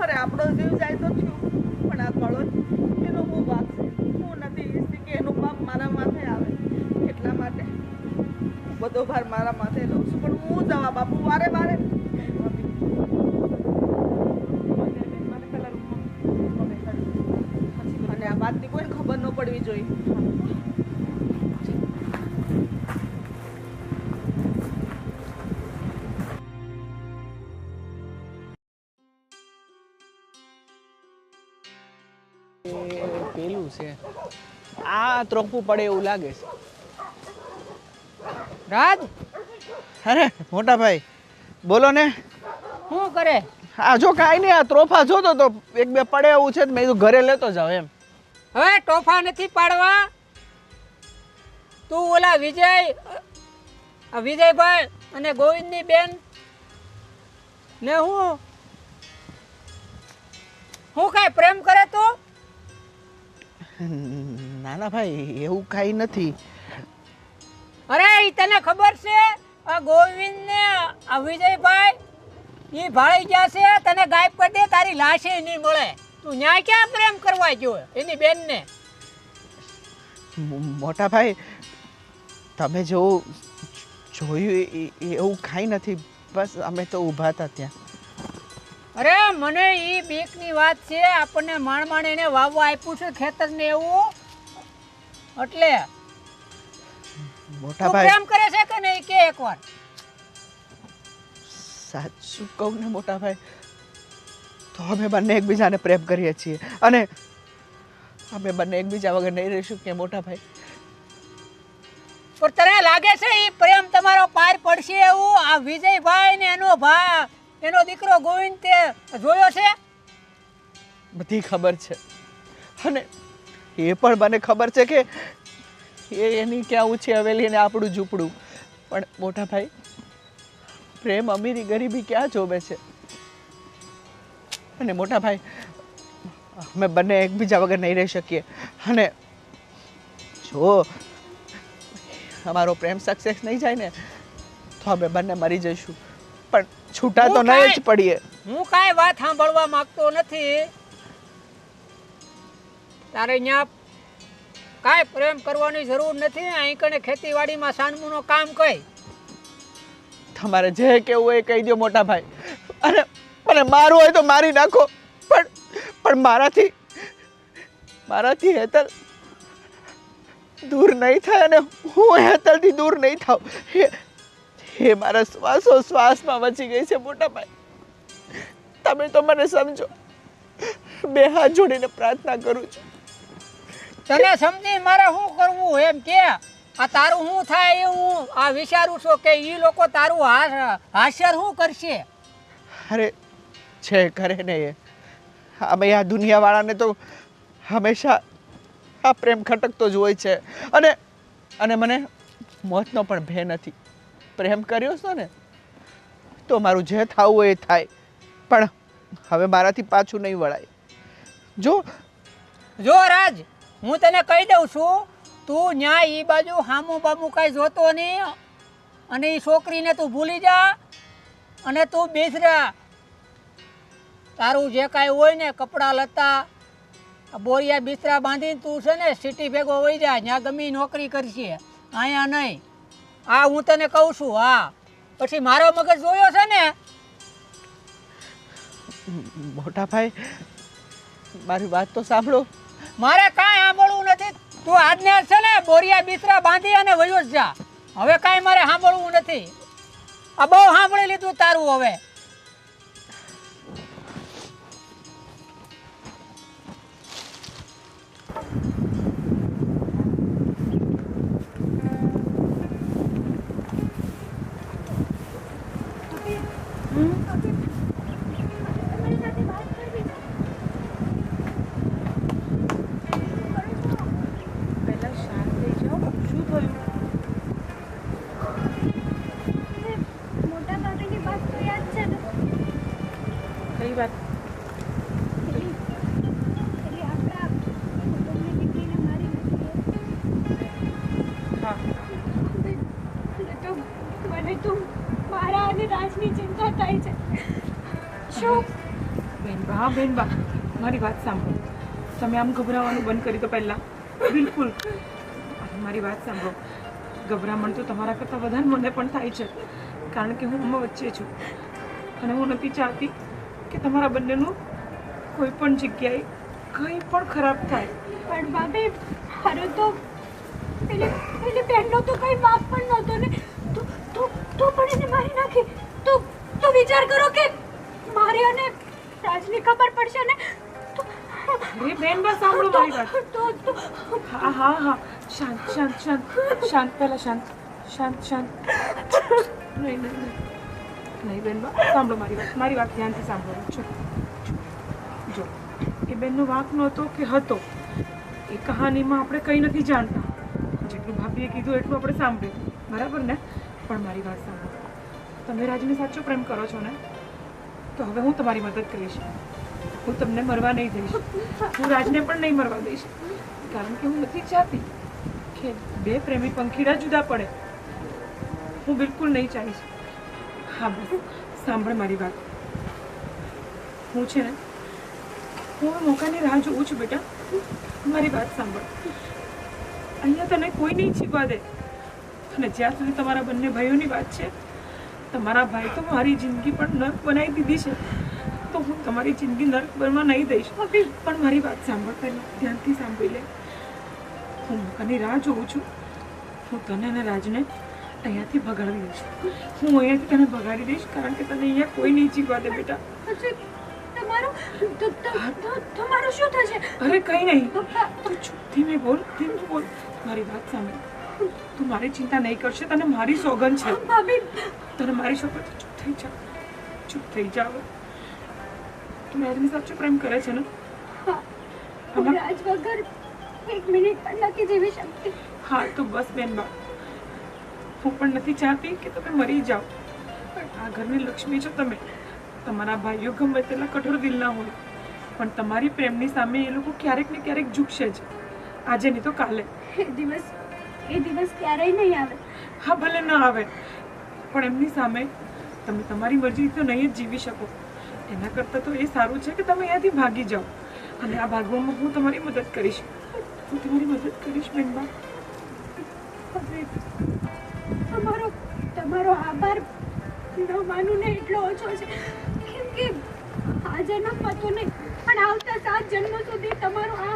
અરે આપણો જીવ જાય તો થયું પણ આ કળો એનો હું વાક છે. હું નથી ઈચ્છતી કે એનું પાપ મારા માથે આવે એટલા માટે બધો ભાર મારા માથે લઉં છું. પણ હું જવાબ આપું વારે વારે મને પહેલાં રૂમમાં બેસાડો. અને આ વાતની કોઈને ખબર ન પડવી જોઈએ. પેલું છે આ ત્રોપવું પડે એવું લાગે છે. રાજ અરે મોટા ભાઈ બોલો ને. શું કરે? આ જો કાંઈ નહીં, આ ત્રોફા જોતો તો એક બે પડે એવું છે મેં કીધું ઘરે લેતો જાવ એમ. હવે ટોફા નથી પાડવા. તું ઓલા વિજયભાઈ અને ગોવિંદની બેન ને હું કાંઈ પ્રેમ કરે તું? નાના ભાઈ એવું કાંઈ નથી. અરે ઈ તને ખબર છે આ ગોવિંદ ને આ વિજયભાઈ ઈ ભાળી ગયા છે. તને ગાયબ કરી દે તારી લાશે નહીં મળે. તું ન્યાય ક્યાં પ્રેમ કરવા ગયો એની બેનને? મોટા ભાઈ તમે જેવું જોયું એવું કાંઈ નથી, બસ અમે તો ઊભા હતા ત્યાં. અરે મને ઈ બીકની વાત છે. આપણને માણ એને વાવવા આપ્યું છે ખેતરને એવું એટલે મોટા તું ભાઈ પ્રેમ કરે છે કે નહીં કે એકવાર? સાચું કહું ને મોટા ભાઈ, તો અમે બંને એકબીજાને પ્રેમ કરીએ છીએ અને અમે બંને એકબીજા વગર નહીં રહી શકીએ મોટા ભાઈ. પણ તને લાગે છે એ પ્રેમ તમારો પાર પડશે એવું? આ વિજયભાઈ ને એનો દીકરો ગોવિંદ તે જોયો છે? બધી ખબર છે અને એ પણ મને ખબર છે કે એની ક્યાં ઊંચી હવેલી અને આપણું ઝૂંપડું. પણ મોટા ભાઈ, પ્રેમ અમીરી ગરીબી ક્યાં જોવે છે? અને મોટા ભાઈ, અમે બંને એકબીજા વગર નહીં રહી શકીએ અને જો અમારો પ્રેમ સક્સેસ નહીં જાય ને તો અમે બંને મરી જઈશું, પણ છૂટા તો નહીં જ પડીએ. હું કાંઈ વાત સાંભળવા માંગતો નથી. તારે અહીંયા કાંઈ પ્રેમ કરવાની જરૂર નથી. અહીં કને ખેતીવાડીમાં સાનમુનો કામ કઈ. તમારે જે કેવું હોય એ કહી દો મોટા ભાઈ, અને મને મારવું હોય તો મારી નાખો, પણ મારાથી હેતલ દૂર નહીં થાય અને હું હેતલથી દૂર નહીં થાઉં. એ મારા શ્વાસમાં વચી ગઈ છે મોટા ભાઈ. તમે તો મને સમજો. બે હાથ જોડીને પ્રાર્થના કરું છું. તને સમજી મારે શું કરવું એમ કે? આ તારું શું થાય એ હું આ વિચારું છું કે એ લોકો તારું હાસ્ય શું કરશે? અરે છે કરે ને એ અમે આ દુનિયાવાળાને તો હંમેશા આ પ્રેમ ખટકતો જ હોય છે અને મને મોતનો પણ ભય નથી. પ્રેમ કર્યો છો ને તો મારું જે થવું હોય એ થાય, પણ હવે મારાથી પાછું નહીં વળાય. જો રાજ, હું તને કહી દઉં છું, તું ન્યા એ બાજુ હામું બામું કાંઈ જોતો નહીં અને એ છોકરીને તું ભૂલી જા અને તું બેસરા. તારું જે કાંઈ હોય ને કપડાં લતા બોરિયા બિસ્તરા બાંધીને તું છે ને સિટી ભેગો વહી જા. ત્યાં ગમે નોકરી કરશે, અહીંયા નહીં. આ હું તને કહું છું. હા, પછી મારો મગજ જોયો છે ને. મોટા ભાઈ, મારી વાત તો સાંભળો. મારે કાંઈ સાંભળવું નથી. તું આજને છે ને બોરિયા બિસ્તરા બાંધી અને વયો જ જા. હવે કાંઈ મારે સાંભળવું નથી. આ બહુ સાંભળી લીધું તારું. હવે પહેલા શાંત થઈ જાઓ. શું થયું? મોટા દાદાની વાત તો યાદ છે ને? કઈ વાત? એટલે આપણા કુટુંબની દીકરીને મારી નથી. હા, મને તો મારા અને રાજની ચિંતા થાય છે. શું? બેનબા, મારી વાત સાંભળો. તમે આમ ગભરાવાનું બંધ કરી દો પહેલાં. બિલકુલ. મારી વાત સાંભળો. ગભરામણ તો તમારા કરતાં વધારે મને પણ થાય છે, કારણ કે હું આમાં વચ્ચે છું અને હું નથી ચાહતી કે તમારા બંનેનું કોઈ પણ જગ્યાએ કંઈ પણ ખરાબ થાય. પણ ભાભી, અરે તો પેલી બહેનનો તો કંઈ વાંક પણ નહોતો ને. તો પણ એને મારી નાખી. તો વિચાર કરો કે મારી અને રાજની ખબર પડશે ને તો. અરે બેનબા, સાંભળો મારી વાત. હા, શાંત પહેલાં શાંત. નહીં બેનબા, સાંભળો મારી વાત ધ્યાનથી સાંભળો. જો એ બેનનો વાંક નહોતો કે હતો, એ કહાનીમાં આપણે કંઈ નથી જાણતા. જેટલું ભાભીએ કીધું એટલું આપણે સાંભળ્યું, બરાબર ને? પણ મારી વાત સાંભળો. તમે રાજને સાચો પ્રેમ કરો છો ને, તો હવે હું તમારી મદદ કરીશ. હું તમને મરવા નહીં દઈશ. હું રાજને પણ નહીં મરવા દઈશ, કારણ કે હું નથી ચાહતી કે બે પ્રેમી પંખીડા જુદા પડે. હું બિલકુલ નહીં ચાહીશ. હા, બસ સાંભળ મારી વાત. હું છે ને, હું આ મોકાની રાહ જોઉં છું બેટા. મારી વાત સાંભળ. અહીંયા તને કોઈ નહીં છીપવા દે. અને જ્યાં સુધી તમારા બંને ભાઈઓની વાત છે, તમારા ભાઈ તો મારી જિંદગી પણ નર્ક બનાવી દીધી છે, તો હું તમારી જિંદગી નર્ક બનવા નહીં દઈશ. પણ મારી વાત સાંભળ પહેલાં, ધ્યાનથી સાંભળી લે. હું મોકાની રાહ જોઉં છું. હું તને અને રાજને અહીંયાથી ભગાડી દઈશ. હું અહીંયાથી તને ભગાડી દઈશ કારણ કે તને અહીંયા કોઈ નહીં જીવવા દે બેટા. પછી તમારું શું થશે? અરે કંઈ નહીં. તું ચૂપ ધીમે બોલ, ધીમે બોલ. મારી વાત સાંભળ. તું મારી ચિંતા નહીં કરશે, તને મારી સોગંદ છે. ભાભી, તને મારી સોગંદ છે. ચૂપ થઈ જા, ચૂપ થઈ જા હવે. તું મેરની સાચો પ્રેમ કરે છે ને? હું રાજ વગર 1 મિનિટ પણ નથી જીવી શકતી. હા તો બસ બેનબા, હું પણ નથી ચાહતી કે તમે મરી જાઓ, પણ આ ઘરની લક્ષ્મી છો તમે. તમારા ભાઈઓ ગમે તેટલા કઠોર દિલના હોય, પણ તમારી પ્રેમની સામે એ લોકો ક્યારેક ને ક્યારેક ઝૂકશે જ. આજે નહીં તો કાલે. એ દિવસ ક્યારેય નહીં આવે. હા ભલે ન આવે, પણ એમની સામે તમે તમારી મરજી તો નહીં જ જીવી શકો. એના કરતાં તો એ સારું છે કે તમે અહીંયાથી ભાગી જાઓ, અને આ ભાગવામાં હું તમારી મદદ કરીશ. હું તમારી મદદ કરીશ બેનબા. તમારો આભાર ન માનું ને એટલો ઓછો છે, કેમ કે આ જન્મમાં તો નહીં પણ આવતા 7 જન્મો સુધી તમારું આ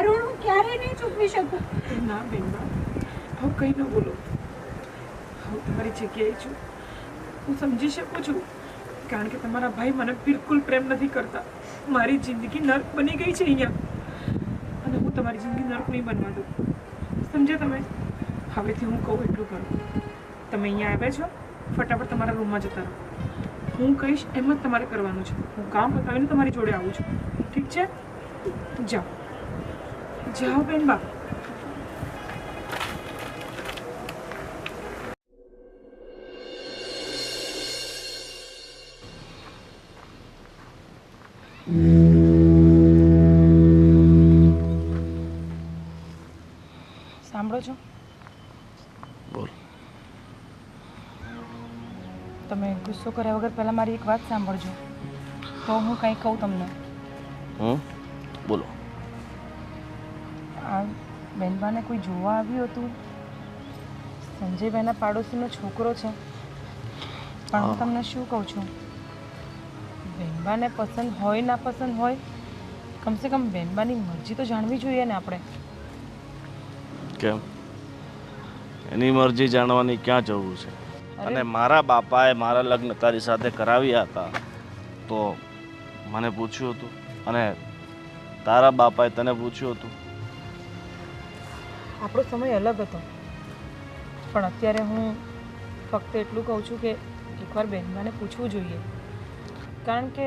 ઋણ હું ક્યારેય નહીં ચૂકવી શકું. ના બેનબા, હું કંઈ ન બોલો. હું તમારી જગ્યાએ છું. હું સમજી શકું છું, કારણ કે તમારા ભાઈ મને બિલકુલ પ્રેમ નથી કરતા. મારી જિંદગી નર્ક બની ગઈ છે અહીંયા, અને હું તમારી જિંદગી નર્ક નહીં બનવા દઉં. સમજ્યા તમે? હવેથી હું કહું એટલું કરો. તમે અહીંયા આવ્યા છો, ફટાફટ તમારા રૂમમાં જતા રહો. હું કહીશ એમ જ તમારે કરવાનું છે. હું કામ પતાવીને તમારી જોડે આવું છું. ઠીક છે? જાઓ જાઓ બેનબા. સાંભળો છો? બોલ. તમે ગુસ્સો કર્યા વગર પહેલાં મારી એક વાત સાંભળજો, તો હું કંઈ કહું તમને. બોલો. આ બેનબાને કોઈ જોવા આવ્યું હતું. સંજયભાઈના પાડોશીનો છોકરો છે, પણ હું તમને શું કહું છું, બેનબાને પસંદ હોય ના પસંદ હોય, કમસે કમ બેનબાની મરજી તો જાણવી જોઈએ ને આપણે. કેમ? એની મરજી જાણવાની ક્યાં જરૂર છે? અને મારા બાપાએ મારા લગ્ન તારી સાથે કરાવ્યા હતા તો મને પૂછ્યું હતું, અને તારા બાપાએ તને પૂછ્યું હતું. આપણો સમય અલગ હતો, પણ અત્યારે હું ફક્ત એટલું કહું છું કે એકવાર બેનબાને પૂછવું જોઈએ, કારણ કે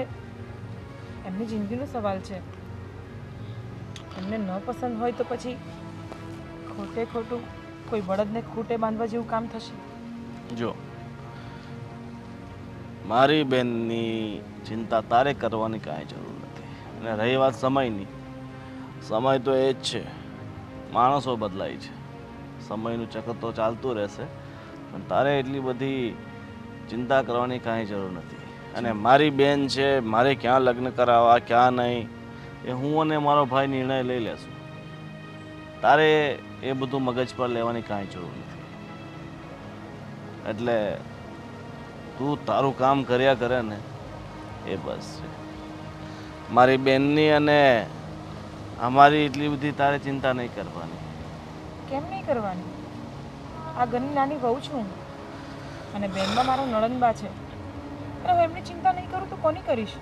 એમની જિંદગીનો સવાલ છે. એમને ન પસંદ હોય તો પછી ખોટે ખોટું કોઈ બળદને ખૂટે બાંધવા જેવું કામ થશે. જો, મારી બેનની ચિંતા તારે કરવાની કાંઈ જરૂર નથી. અને રહી વાત સમયની, સમય તો એ જ છે. માણસો બદલાય છે, સમયનું ચક્ર તો ચાલતું રહેશે, પણ તારે એટલી બધી ચિંતા કરવાની કાંઈ જરૂર નથી. અને મારી બેન છે, મારે ક્યાં લગ્ન કરાવવા ક્યાં નહીં, એ હું અને મારો ભાઈ નિર્ણય લઈ લેશું. તારે એ બધું મગજ પર લેવાની કાંઈ જરૂર નથી. એટલે તું તારું કામ કર્યા કરે ને એ બસ છે. મારી બેનની અને અમારી એટલી બધી તારે ચિંતા નહીં કરવાની. કેમ નહીં કરવાની? આ ઘરની નાની વહુ છું હું, અને બેનમાં મારો નણંદબા છે, અને હું એમની ચિંતા નહીં કરું તો કોની કરીશ?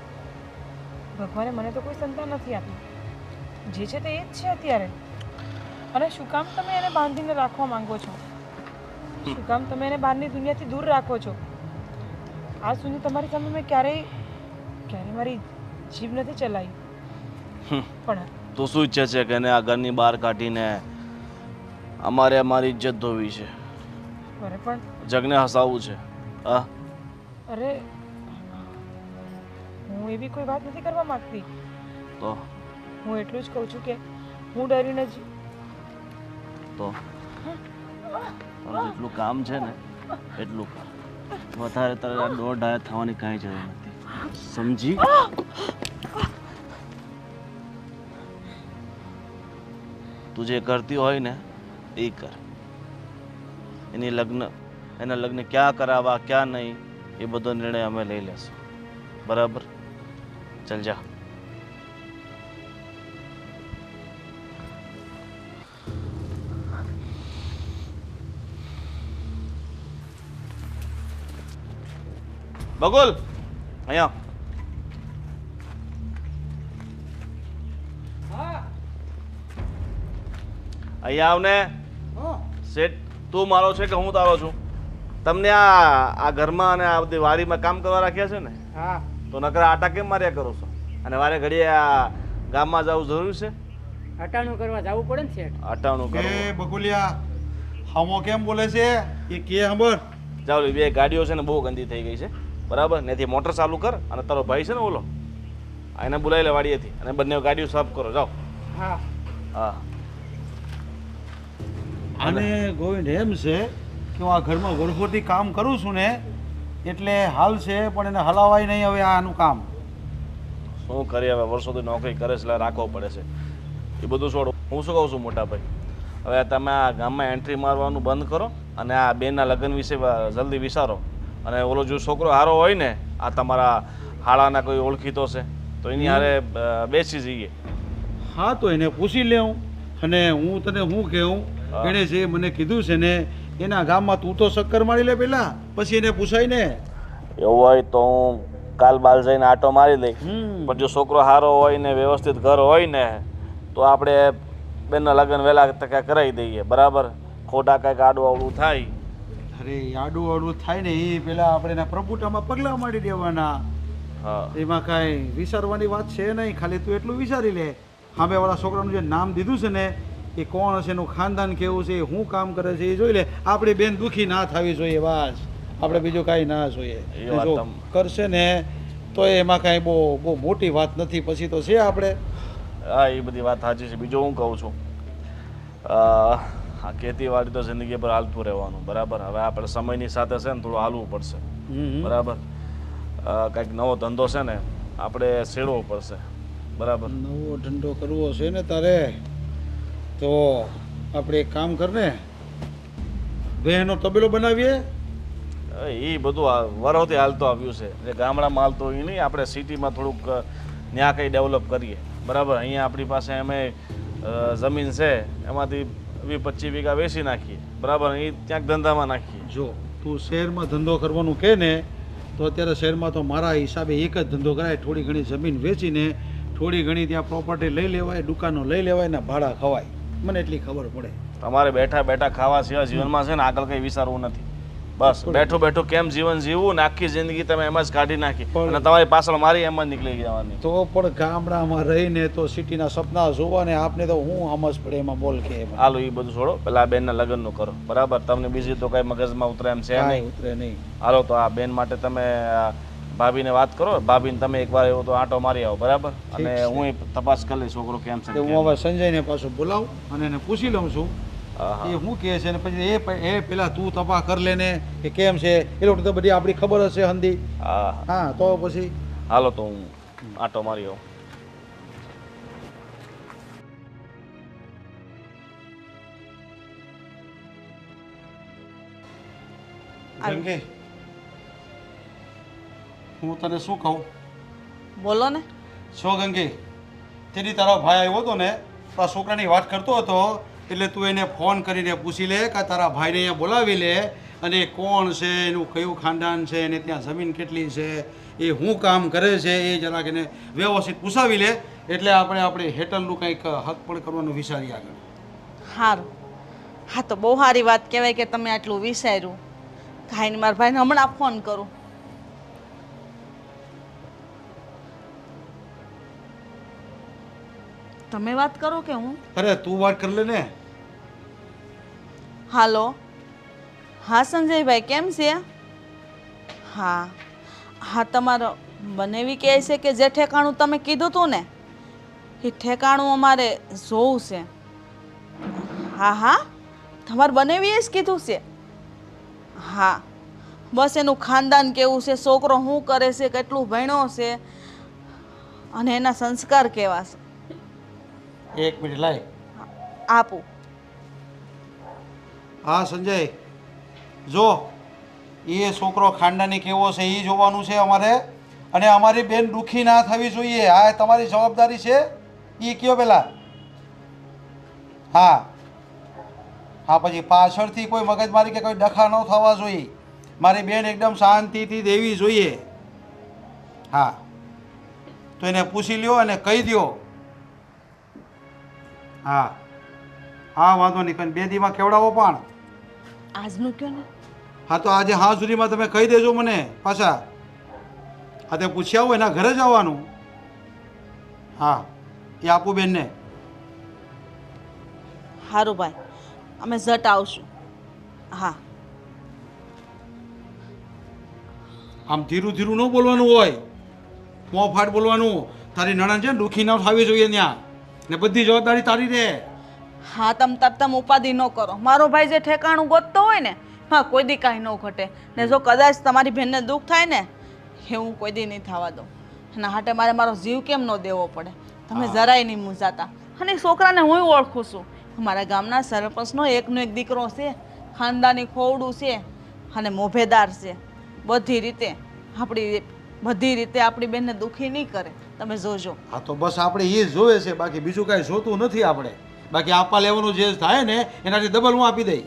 ભગવાને મને તો કોઈ સંતાન નથી આપી. જે છે તે એ જ છે અત્યારે. અને શું કામ તમે એને બાંધીને રાખવા માંગો છો? શું કામ તમે એને બહારની દુનિયાથી દૂર રાખો છો? આ સુધી તમારી સામે મેં ક્યારેય મારી જીભ નથી ચલાવી. પણ તું શું ઈચ્છે છે કે એને આ ઘરની બહાર કાઢીને અમારે અમારી ઇજ્જત ધોવી છે? અરે પણ જગને હસાવવું છે? હા, અરે હું એવી કોઈ વાત નથી કરવા માંગતી. તો હું એટલું જ કહું છું કે હું ડરીને જ તો જેટલું કામ છે ને એટલું કામ. વધારે તારે દોઢ ઢાયા થવાની કાંઈ જરૂર નથી, સમજી? તું જે કરતી હોય ને એ કર. એના લગ્ન ક્યાં કરાવવા ક્યાં નહીં એ બધો નિર્ણય અમે લઈ લેશું. બરાબર? ચાલ જા. બકુલ અહીંયા અહીંયા આવને. શેઠ તું મારો છે કે હું તારો છું? તમને આ ઘરમાં અને આ બધી વાડીમાં કામ કરવા રાખ્યા છે ને, હા તો નકરા આટા કેમ માર્યા કરો છો? અને વારે ઘડીએ આ ગામમાં જવું જરૂર છે? હટાણું કરવા જવું પડે ને શેઠ. આટાનું એ કરવું. બકુલિયા હામો કેમ બોલે છે એ કે ખબર? જાઓ લે, બે ગાડીઓ છે ને બહુ ગંદી થઈ ગઈ છે, બરાબર? ત્યાંથી મોટર ચાલુ કર અને તારો ભાઈ છે ને ઓલો, એને બોલાવી લે વાડીએથી, અને બંને ગાડીઓ સાફ કરો. જાઓ. હા હા. અને ગોવિંદ એમ છે કે હું આ ઘરમાં વર્ષોથી કામ કરું છું ને એટલે હાલ છે, પણ એને હલાવાય નહીં હવે આનું કામ. શું કરીએ હવે, વર્ષોથી નોકરી કરે છે એટલે રાખવો પડે છે. એ બધું છોડો. હું શું કહું છું મોટા ભાઈ, હવે તમે આ ગામમાં એન્ટ્રી મારવાનું બંધ કરો અને આ બેનના લગ્ન વિશે જલ્દી વિચારો. અને ઓલો જો છોકરો હારો હોય ને, આ તમારા હાળાના કોઈ ઓળખીતો છે તો એની હારે બેસી જઈએ. હા તો એને પૂછી લેવું. અને હું તને શું કહું, હા. એણે જે મને કીધું છે ને એના ગામમાં તું તો ચક્કર મારી લે પેલા, પછી એને પૂછાય ને. એવું હોય તો હું કાલ બાલ જઈને આટો મારી લઈ. હમ. પણ જો છોકરો સારો હોય ને વ્યવસ્થિત ઘર હોય ને તો આપણે બેનના લગ્ન વહેલા તકે કરાવી દઈએ, બરાબર? ખોટા કાંઈક આડું આવડું થાય. અરે આડું આડું થાય ને એ પેલા આપણે એના પ્રભુતામાં પગલાં માંડી દેવાના. હા. એમાં કાંઈ વિચારવાની વાત છે નહીં, ખાલી તું એટલું વિચારી લે. સામે વાળા છોકરાનું જે નામ દીધું છે ને એ કોણ છે, એનું ખાનદાન કેવું છે, એ શું કામ કરે છે એ જોઈ લે. આપણી બેન દુઃખી ના થવી જોઈએ, બસ. આપણે બીજું કાંઈ ના જોઈએ. એ વાત જો તમ- કરશે ને તો એમાં કાંઈ બહુ મોટી વાત નથી. પછી તો છે આપણે. હા, એ બધી વાત સાચી છે. બીજું હું કહું છું, આ ખેતીવાડી તો જિંદગી પર હાલતું રહેવાનું, બરાબર? હવે આપણે સમયની સાથે છે ને થોડું હાલવું પડશે, બરાબર? કંઈક નવો ધંધો છે ને આપણે છેડવો પડશે, બરાબર? નવો ધંધો કરવો છે ને તારે તો આપણે એક કામ કર ને, બહેનો તબેલો બનાવીએ. એ બધું વરોથી હાલતું આવ્યું છે. જે ગામડામાં હાલતું હોય એ નહીં, આપણે સિટીમાં થોડુંક ત્યાં કંઈ ડેવલપ કરીએ, બરાબર? અહીંયા આપણી પાસે અમે જમીન છે એમાંથી 20-25 વીઘા વેચી નાખીએ, બરાબર? એ ક્યાંક ધંધામાં નાખીએ. જો તું શહેરમાં ધંધો કરવાનું કહે ને તો અત્યારે શહેરમાં તો મારા હિસાબે એક જ ધંધો કરાય, થોડી ઘણી જમીન વેચીને થોડી ઘણી ત્યાં પ્રોપર્ટી લઈ લેવાય, દુકાનો લઈ લેવાય ને ભાડા ખવાય. મને એટલી ખબર પડે. તમારે બેઠા બેઠા ખાવા સિવાય જીવનમાં છે ને આગળ કંઈ વિચારવું નથી. બસ બેઠું બેઠું કેમ જીવન જીવવું ને આખી જિંદગી તમે એમ જ કાઢી નાખી અને તમારી પાછળ મારી એમ જ નીકળી જવાની. તો પણ ગામડામાં રહીને તો સિટીના સપના જોવા ને આપને તો હું સમજ પડે એમાં બોલ કે એમાં હાલો એ બધું છોડો, પેલા આ બેનના લગ્નનું કરો, બરાબર? તમને બીજી તો કઈ મગજમાં ઉતરે એમ છે કાંઈ નહીં. ઉતરે નહીં. હાલો તો આ બેન માટે તમે ભાભીને વાત કરો, ભાભીને તમે એકવાર એવો તો આંટો મારી આવો, બરાબર? અને છે. હું તપાસ કરી લઈશ છોકરો કેમ છે તો ને હું હવે સંજયને પાછું બોલાવું અને એને પૂછી લઉં છું હા, એ હા. શું કહે છે ને પછી એ પેલા તું તપાસ કરી લેને કે કેમ છે. એ લોકો તો બધી આપણી ખબર હશે હંધી. હા, હા તો પછી હાલો તો હું આંટો મારી આવું. ગંગે, હું તને શું કહું? બોલો ને. છો ગંગે, તેની તારો ભાઈ આવ્યો હતો ને તો આ છોકરાની વાત કરતો હતો એટલે તું એને ફોન કરીને પૂછી લે કે તારા ભાઈને અહીંયા બોલાવી લે અને એ કોણ છે, એનું કયું ખાનદાન છે, એને ત્યાં જમીન કેટલી છે, એ શું કામ કરે છે, એ જરાક એને વ્યવસ્થિત પૂછાવી લે એટલે આપણે હેટલનું કંઈક હક પણ કરવાનું વિચારીએ આગળ. સારું. હા તો બહુ સારી વાત કહેવાય કે તમે આટલું વિચાર્યું. કાંઈ મારા ભાઈને હમણાં ફોન કરું. તમે વાત કરો કે હું? અરે તું વાત કરી લે ને. હાલો. હા સંજયભાઈ, કેમ છે? હા હા, તમારો બનેવી કહે છે કે જે ઠેકાણું તમે કીધું હતું ને એ ઠેકાણું અમારે જોવું છે. હા હા, તમારે બનેવીએ જ કીધું છે. હા, બસ એનું ખાનદાન કેવું છે, છોકરો શું કરે છે, કેટલું ભણ્યો છે અને એના સંસ્કાર કેવા છે. એક મિનિટ લાય. આપું. હા સંજય, જો એ છોકરો ખાનદાની કેવો છે એ જોવાનું છે અમારે, અને અમારી બેન દુઃખી ના થવી જોઈએ. આ તમારી જવાબદારી છે. એ કયો પેલા. હા હા, પછી પાછળથી કોઈ મગજમારી કે કોઈ ડખા ન થવા જોઈએ. મારી બેન એકદમ શાંતિથી દેવી જોઈએ. હા, તો એને પૂછી લ્યો અને કહી દ્યો. હા હા, વાંધો નહીં, પણ 2 દીમાં કેવડાવો પણ. આજનું કયો ને. હા, તો આજે હા સુધીમાં તમે કહી દેજો મને પાછા. હા, તે પૂછી આવો, એના ઘરે જ આવવાનું. હા, એ આપું બેનને. સારું ભાઈ, અમે ઝટ આવશું. હા. આમ ધીરું ધીરું ન બોલવાનું હોય, મોંફાટ બોલવાનું. તારી નણંદ છે ને દુઃખી ન થવી જોઈએ ત્યાં, ને બધી જવાબદારી તારી રહે. હા, તમ ઉપાધિ ન કરો. મારો ભાઈ જે ઠેકાણું ગોતતો હોય ને, હા, કોઈ દી કાંઈ ન ઘટે. ને જો કદાચ તમારી બહેનને દુઃખ થાય ને, એ હું કોઈ દી નહીં થવા દઉં. એના હાટે મારે મારો જીવ કેમ ન દેવો પડે? તમે જરાય નહીં મૂંઝાતા. અને એ છોકરાને હું ઓળખું છું. અમારા ગામના સરપંચનો એકનો એક દીકરો છે, ખાનદાની ખોવડું છે અને મોભેદાર છે. બધી રીતે આપણી બેનને દુઃખી નહીં કરે. તમે જોજો. હા, તો બસ આપણે એ જ જોવે છે, બાકી બીજું કાંઈ જોતું નથી આપણે. બાકી આપવા લેવાનું જે થાય ને એનાથી ડબલ હું આપી દઈ.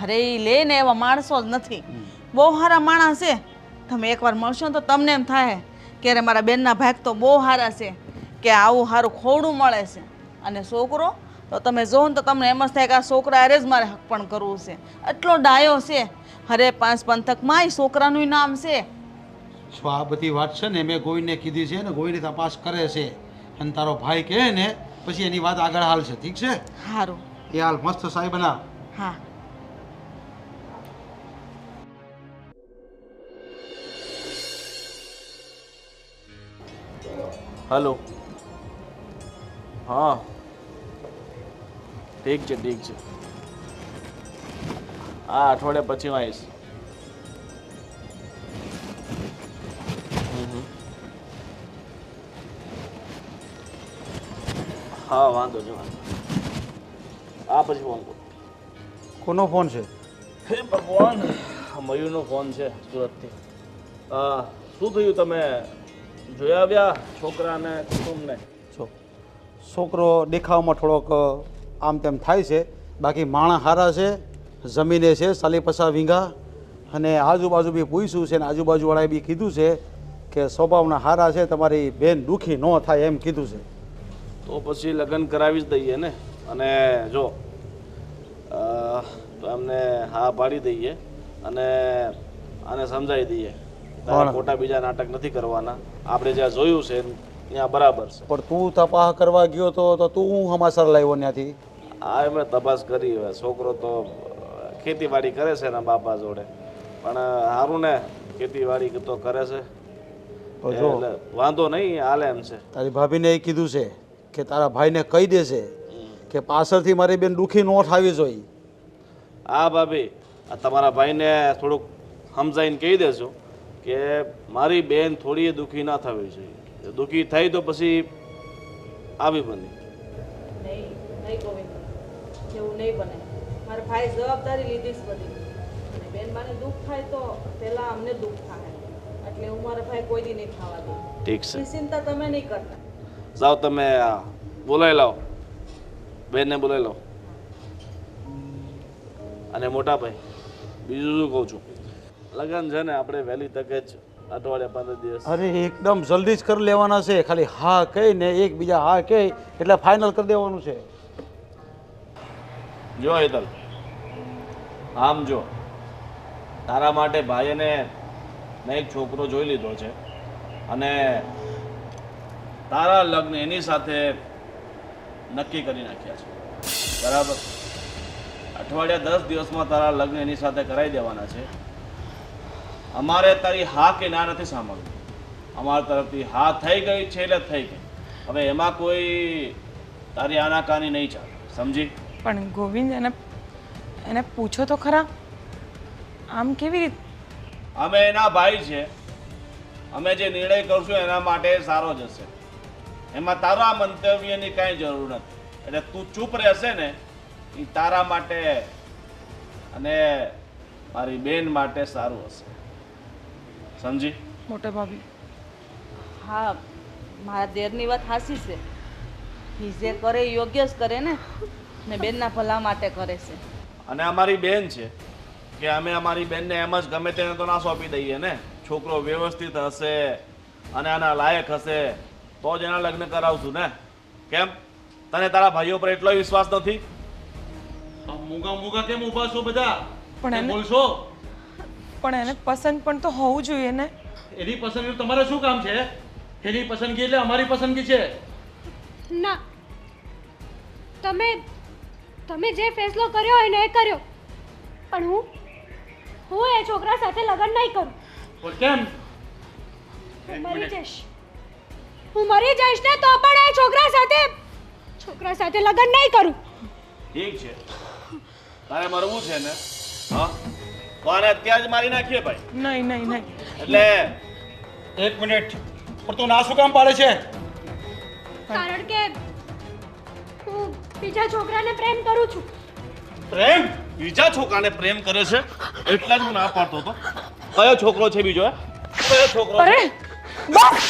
અરે એ લે ને એવા માણસો જ નથી, બહુ સારા માણસ છે. તમે એકવાર મળશો ને તો તમને એમ થાય કે અરે મારા બેનના ભાગ તો બહુ સારા છે, કે આવું સારું ખોવડું મળે છે. અને છોકરો તો તમે જોવો ને તો તમને એમ જ થાય કે આ છોકરા અરે જ મારે હક પણ કરવું છે. એટલો ડાયો છે. અરે 5 પંથકમાં એ છોકરાનું નામ છે. જો આ બધી વાત છે ને મેં ગોવિંદને કીધી છે ને, ગોવિંદ તપાસ કરે છે. અને તારો ભાઈ કહે ને પછી એની વાત આગળ હાલશે. ઠીક છે? સારું. એ હાલ મસ્ત સાહેબ બના. હા. હલો. હા, ઠીક છે ઠીક છે. હા, અઠવાડિયા પછી હું આવીશ. હા, વાંધો નહીં. હા, પછી ફોન કરું. કોનો ફોન છે? હે ભગવાન, મયુરનો ફોન છે સુરતથી. શું થયું, તમે જોઈ આવ્યા છોકરાને કુટુંબને? છોકરો દેખાવમાં થોડોક આમ તેમ થાય છે, બાકી માણસ સારા છે. જમીને છે 40-50 વીઘા, અને આજુબાજુ બી પૂછ્યું છે ને આજુબાજુવાળાએ બી કીધું છે કે સ્વભાવના સારા છે, તમારી બેન દુઃખી ન થાય એમ કીધું છે. તો પછી લગ્ન કરાવી જ દઈએ ને. અને જો તો એમને હા પાડી દઈએ અને આને સમજાવી દઈએ તારે ખોટા બીજા નાટક નથી કરવાના. આપણે જ્યાં જોયું છે ત્યાં બરાબર છે. પણ તું તપાસ કરવા ગયો તો તું હું સમાચાર લાવ્યો ત્યાંથી? હા, એમણે તપાસ કરી. હવે છોકરો તો ખેતીવાડી કરે છે એના બાપા જોડે, પણ સારું ને, ખેતીવાડી તો કરે છે એટલે વાંધો નહીં, હાલે એમ છે. તારી ભાભીને એ કીધું છે કે તારા ભાઈને કહી દેશે કે પાછળથી મારી બેન દુઃખી ન થવી જોઈએ. હા ભાભી, આ તમારા ભાઈને થોડુંક સમજાવીને કહી દેજો કે મારી બેન થોડી દુઃખી ના થવી જોઈએ. દુઃખી થઈ તો પછી આવી બની. નહીં ગોવિંદ, એવું નહીં બને. મારા ભાઈ જવાબદારી લીધી જ બધી. અને બેનબાને દુઃખ થાય તો પહેલા અમને દુઃખ થાય, એટલે હું મારા ભાઈ કોઈ દી નહીં ખાવા દઉં. ઠીક છે, ચિંતા તમે નહીં કરતા. જાઓ તમે બોલાવી લાવો, બેનને બોલાવી લાવો. અને મોટા ભાઈ, બીજું શું કહું છું, લગ્ન છે ને આપણે વહેલી તકે જ અઠવાડિયા 15 દિવસ. અરે એકદમ જલ્દી જ કરી લેવાના છે. ખાલી હા કહીને એકબીજા હા કહે એટલે ફાઇનલ કરી દેવાનું છે. જો હેતલ, આમ જો તારા માટે ભાઈને મેં એક છોકરો જોઈ લીધો છે અને તારા લગ્ન એની સાથે નક્કી કરી નાખ્યા છે. બરાબર? અઠવાડિયા 10 દિવસમાં તારા લગ્ન એની સાથે કરાવી દેવાના છે. અમારે તારી હા કે ના નથી સાંભળવું. અમારા તરફથી હા થઈ ગઈ છે એટલે થઈ ગઈ. હવે એમાં કોઈ તારી આનાકાની નહીં ચાલે, સમજી? પણ ગોવિંદ, એને પૂછો તો ખરા, આમ કેવી રીતે? અમે એના ભાઈ છે. અમે જે નિર્ણય કરશું એના માટે સારો જ હશે. એમાં તારા મંતવ્યની કાંઈ જરૂર નથી. એટલે તું ચૂપ રહેશે ને એ તારા માટે અને મારી બેન માટે સારું હશે, સમજી? મોટા ભાભી, હા, મારા દેરની વાત સાચી છે. એ જે કરે એ યોગ્ય જ કરે ને બેનના ભલા માટે કરે છે. અને અમારી બેન છે કે અમે અમારી બેનને એમ જ ગમે તેને તો ના સોંપી દઈએ ને. છોકરો વ્યવસ્થિત હશે અને આના લાયક હશે તો જ એના લગ્ન કરાવશું ને. કેમ તને તારા ભાઈઓ પર એટલો વિશ્વાસ નથી? આ મૂગા મૂગા કેમ ઊભા છો બધા? પણ કેમ એને- બોલશો? પણ એને પસંદ પણ તો હોવું જોઈએ ને. એની પસંદગી તમારે શું કામ છે? એની પસંદગી એટલે અમારી પસંદગી છે. ના, તમે જે ફેસલો કર્યો હોય ને એ કર્યો, પણ હું એ છોકરા સાથે લગ્ન નહીં કરું. પણ કેમ? હું મરી જઈશ ને તો પણ એ છોકરા સાથે લગ્ન નહીં કરું. ઠીક છે, તારે મરવું છે ને? હા, તો આને અત્યારે જ મારી નાખીએ ભાઈ. નહીં નહીં નહીં. એટલે એક મિનિટ, પણ તું ના શું કામ પાડે છે? કારણ કે હું બીજા છોકરાને પ્રેમ કરું છું. પ્રેમ? બીજા છોકરાને પ્રેમ કરે છે એટલા જ હું ના પાડતો હતો. કયો છોકરો છે બીજો? કયો છોકરો છે? અરે બસ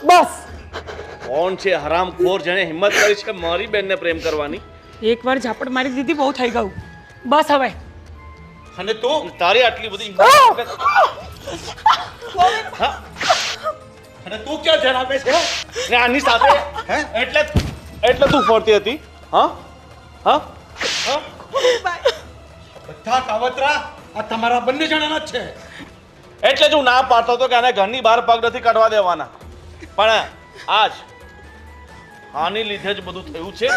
બસ. કોણ છે હરામખોર જેણે હિંમત કરી છે મારી બેનને પ્રેમ કરવાની? એકવાર ઝાપટ મારી દીધી, બહુ થઈ ગયું. બસ હવે. અને તું તારી આટલી બધી હિંમત? હા? અને તું ક્યાં ધ્યાન આપે છે? ને આની સાથે એટલે તું ફરતી હતી? હા હા હા? બધા કાવતરા આ તમારા બંને જણાના જ છે. એટલે જ હું ના પાડતો હતો કે આને ઘરની બહાર પગ નથી કાઢવા દેવાના. પણ આજ આની લીધે જ બધું થયું છે.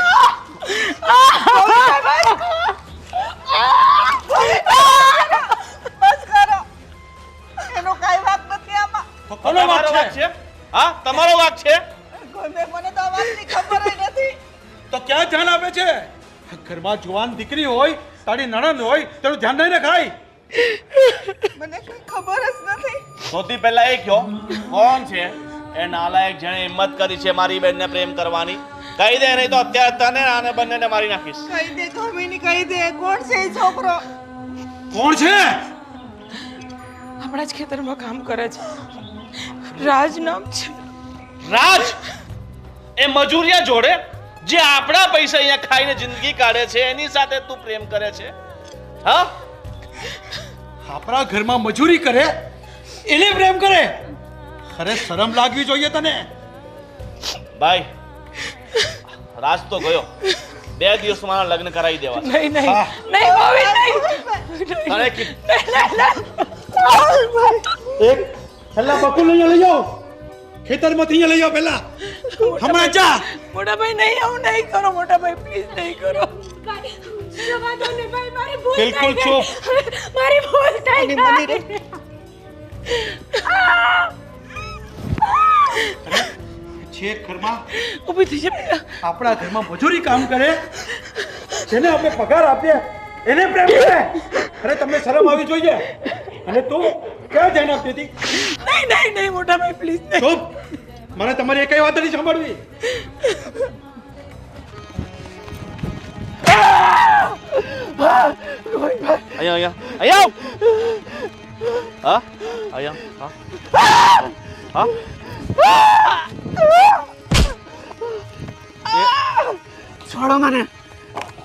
બસ કરો, એનો કાંઈ વાંક નથી આમાં. તો કોનો વાંક તમારો વાંક છે? છે? હા, તમારો વાંક છે. મને તો આ વાતની ખબર ય નથી. તો ક્યાં ધ્યાન આપે છે? ઘરમાં જુવાન દીકરી હોય, તારી નણંદ હોય, તેનું ધ્યાન નહીં રખાય. મને કઈ ખબર જ નથી. સૌથી પહેલા એ કહો, કોણ છે એ નાલાયક જેણે હિંમત કરી છે મારી બેનને પ્રેમ કરવાની? કહી દે, નહીં તો અત્યારે તને આને બંનેને મારી નાખીશ. કહી દે કામિની, કહી દે કોણ છે એ છોકરો? કોણ છે? આપણા જ ખેતરમાં કામ કરે છે. રાજ નામ છે. રાજ? એ મજૂરિયા જોડે જે આપણા પૈસા અહીંયા ખાઈને જિંદગી કાઢે છે એની સાથે તું પ્રેમ કરે છે? હા? આપણા ઘરમાં મજૂરી કરે એને પ્રેમ કરે? અરે શરમ લાગવી જોઈએ તને. ભાઈ, રાજ તો ગયો. 2 દિવસમાં લગ્ન કરાવી દેવા. નહીં નહીં હા. નહીં ગોવિંદ નહીં. તને કીધું. એક પહેલા બકુલ અહીંયા લઈ જાઓ. ખેતરમાંથી અહીંયા લઈ જાઓ પહેલા. હમણાં જા. મોટા ભાઈ નહીં, આવું નહીં કરો. મોટા ભાઈ પ્લીઝ નહીં કરો. ભાઈ, જવા દો ને ભાઈ, મારી ભૂલ થઈ બિલકુલ ગઈ. ચૂપ. મારી ભૂલ થઈ ગઈ. છે ઘરમાં ઊભી થઈ જા બેટા. આપણા ઘરમાં મજૂરી કામ કરે, જેને આપણે પગાર આપીએ એને પ્રેમ કરે. અરે તમને શરમ આવી જોઈએ. અને તું ક્યાં ધ્યાન આપતી હતી? નહીં નહીં નહીં મોટા ભાઈ પ્લીઝ નહીં. ચૂપ. મને તમારી એકઈ વાત નથી સાંભળવી. અહીંયા અહીંયા અહીંયા. હા? અહીંયા. હા? હા? છોડો મને,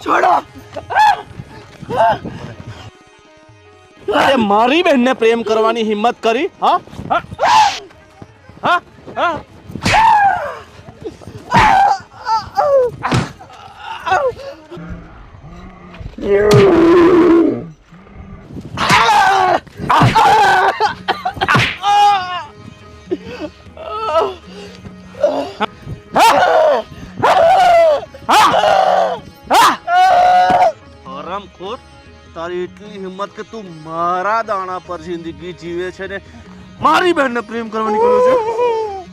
છોડો. તે મારી બહેનને પ્રેમ કરવાની હિંમત કરી? હા? હા? હા? હા? હરામખોર, તારી એટલી હિંમત કે તું મારા દાણા પર જિંદગી જીવે છે ને મારી બહેનને પ્રેમ કરવાની કહ્યું છે?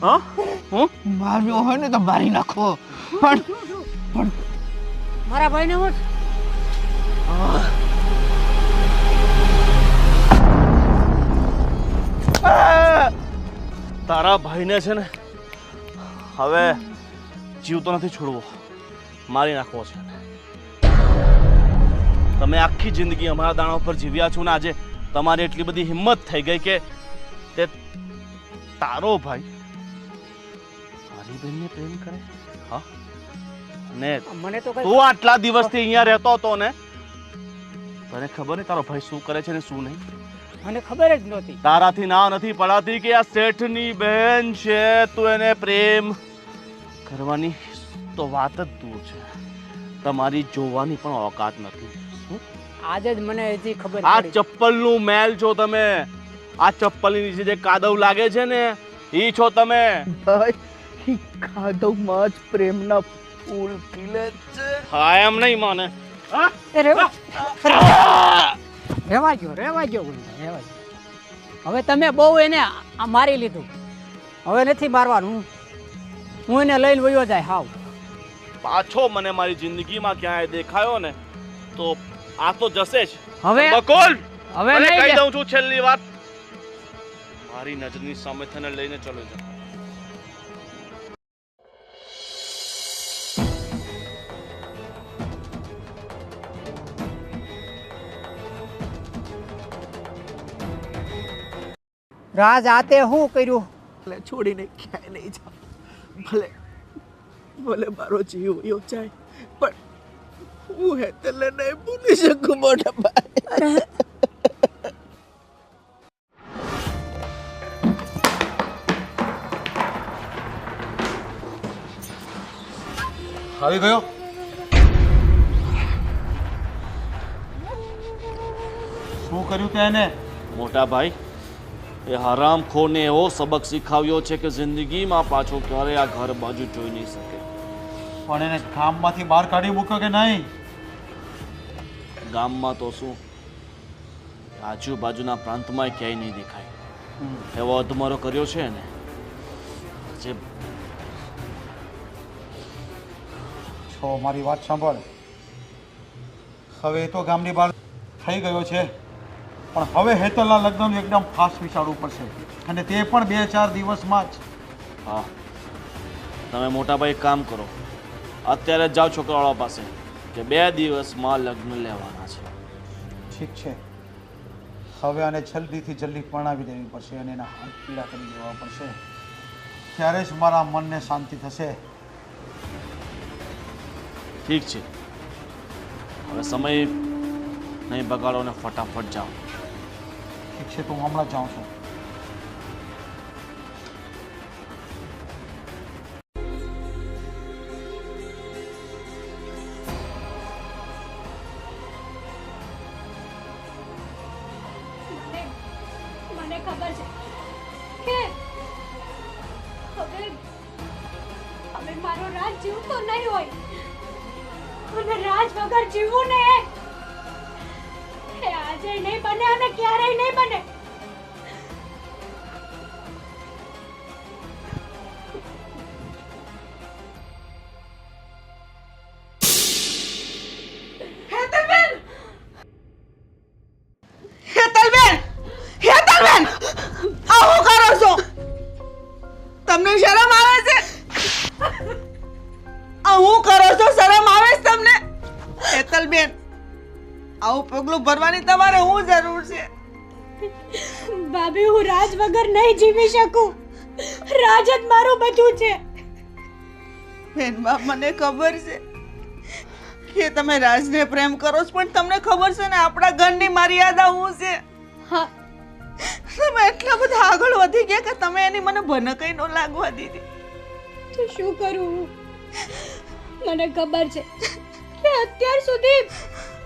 હા? હું મારવો હોય ને તો મારી નાખો, પણ મારા ભાઈને હું તારા ભાઈને છે ને હવે જીવતો નથી છોડવો, મારી નાખવો છે. તમે આખી જિંદગી અમારા દાણા ઉપર જીવ્યા છો ને આજે તમારી એટલી બધી હિંમત થઈ ગઈ કે તે તારો ભાઈ મારી બહેનને પ્રેમ કરે? હા? ને મને તો કઈ તું આટલા દિવસથી અહીંયા રહેતો હતો ને, તને ખબર નહીં તારો ભાઈ શું કરે છે ને શું નહીં? મને ખબર જ નહોતી. તારાથી ના નથી પડાતી કે આ શેઠની બહેન છે, તું એને પ્રેમ કરવાની તો વાત જ દૂર છે, તમારી જોવાની પણ ઓકાત નથી. શું? આજે જ મને હજી ખબર આ પડી. ચપ્પલનું મેલ છો તમે. આ ચપ્પલની નીચે જે કાદવ લાગે છે ને ઈ છો તમે. ભાઈ ઈ કાદવમાં જ પ્રેમના ફૂલ ખીલે છે. હા એમ નહીં માને. હા? રેવા ગયો રેવા ગયો. હવે તમે બહુ એને મારી લીધું, હવે નથી મારવાનું. હું એને લઈને વયો જાય. હાવ પાછો મને મારી જિંદગીમાં ક્યાંય દેખાયો ને તો આ તો જશે જ. હવે બકોલ હવે મને નહીં કહી જા. દઉં છું છેલ્લી વાત, મારી નજરની સામે તને લઈને ચલો જા. રાજ આતે શું કર્યું? ભલે છોડીને ક્યાંય નહીં જાઉં, ભલે ભલે મારો જીવ વયો જાય, પણ હું હેતલને નહીં ભૂલી શકું મોટા ભાઈ. આવી ગયો? શું કર્યું તે એને? મોટા ભાઈ, એ હરામખોરને એવો સબક શીખવ્યો છે કે જિંદગીમાં પાછો ક્યારે આ ઘર બાજુ જોઈ નહીં શકે. પણ એને ગામમાંથી બહાર કાઢી મૂક્યો કે નહીં? ગામમાં તો શું, આજુબાજુના પ્રાંતમાં ક્યાંય નહીં દેખાય. એવો અધમરો કર્યો છે ને જે છો મારી વાત સાંભળ. હવે એ તો ગામની બહાર થઈ ગયો છે, પણ હવે હેતલના લગ્નનું એકદમ ફાસ્ટ વિચારવું પડશે, અને તે પણ 2-4 દિવસમાં જ. હા, તમે મોટા ભાઈ એક કામ કરો, અત્યારે જ જાઓ છોકરાવાળા પાસે કે 2 દિવસમાં લગ્ન લેવાના છે. ઠીક છે, હવે આને જલ્દીથી જલ્દી પરણાવી દેવી પડશે અને એના હાથ પીડા કરી દેવા પડશે, ત્યારે જ મારા મનને શાંતિ થશે. ઠીક છે, હવે સમય નહીં બગાડો ને ફટાફટ જાઓ. ઠીક છે, તો હું હમણાં જ જાઉં છું. મને ખબર છે કે હવે હવે મારો રાજ જીવતો નહીં હોય, અને રાજ વગર જીવવું ને એ આજે નહીં બને અને ક્યારેય નહીં બને. હેતલબેન, હેતલબેન, આ શું કરો છો? તમને શરમ આવે છે? આ શું કરો છો? શરમ આવે છે તમને? હેતલબેન, આવું પગલું ભરવાની તમારે શું જરૂર છે? ભાભી, હું રાજ વગર નહીં જીવી શકું. રાજ જ મારું બધું છે. બેનબા, મને ખબર છે કે તમે રાજને પ્રેમ કરો છો, પણ તમને ખબર છે ને આપણા ઘરની મર્યાદા શું છે? હા, તમે એટલા બધા આગળ વધી ગયા કે તમે એની મને ભનકઈ ન લાગવા દીધી. તો શું કરું હું? મને ખબર છે કે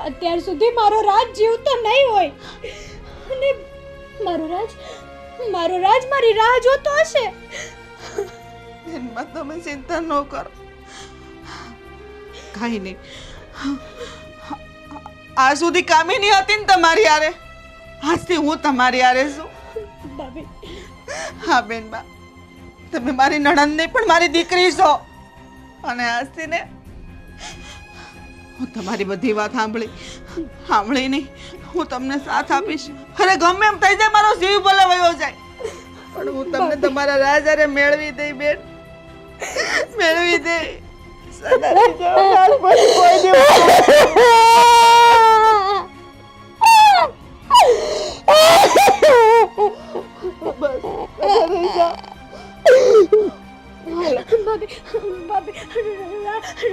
અત્યાર સુધી મારો રાજ જીવતો નહીં હોય, અને મારો રાજ મારી રાહ જોતો હશે. બેનબા, તમે ચિંતા ન કરો, કાંઈ નહીં. આ સુધી કામિની હતી ને તમારી હારે, આજથી હું તમારી હારે છું. ભાભી, હા બેનબા, તમે મારી નણંદ નહીં પણ મારી દીકરી છો, અને આજથી ને હું તમારી બધી વાત સાંભળી નહીં, હું તમને સાથ આપીશ. અરે ગમે એમ થઈ જાય, મારો જીવ ભલે વયો જાય, પણ હું તમને તમારા રાજ હારે મેળવી દઈ બેન, મેળવી દઈ. સદાની જવાબ પછી કોઈ દિવસ ભાભી,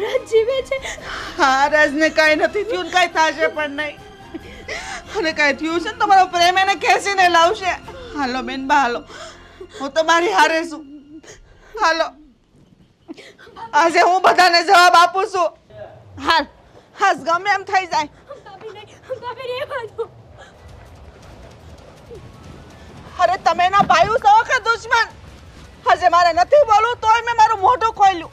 રાજ જીવે છે. હા, રાજને કાંઈ નથી થયું, કાંઈ થશે પણ નહીં. અને કાંઈ થયું છે ને તમારો પ્રેમ એને ખેંચીને લાવશે. હાલો બેનબા હાલો, હું તમારી હારે છું. હાલો, આજે હું બધાને જવાબ આપું છું. હાલ હાસ ગમે એમ થઈ જાય. અરે તમે ના ભાઈઓ છો કે દુશ્મન? આજે મારે નથી બોલવું તોય મેં મારું મોઢું ખોલ્યું.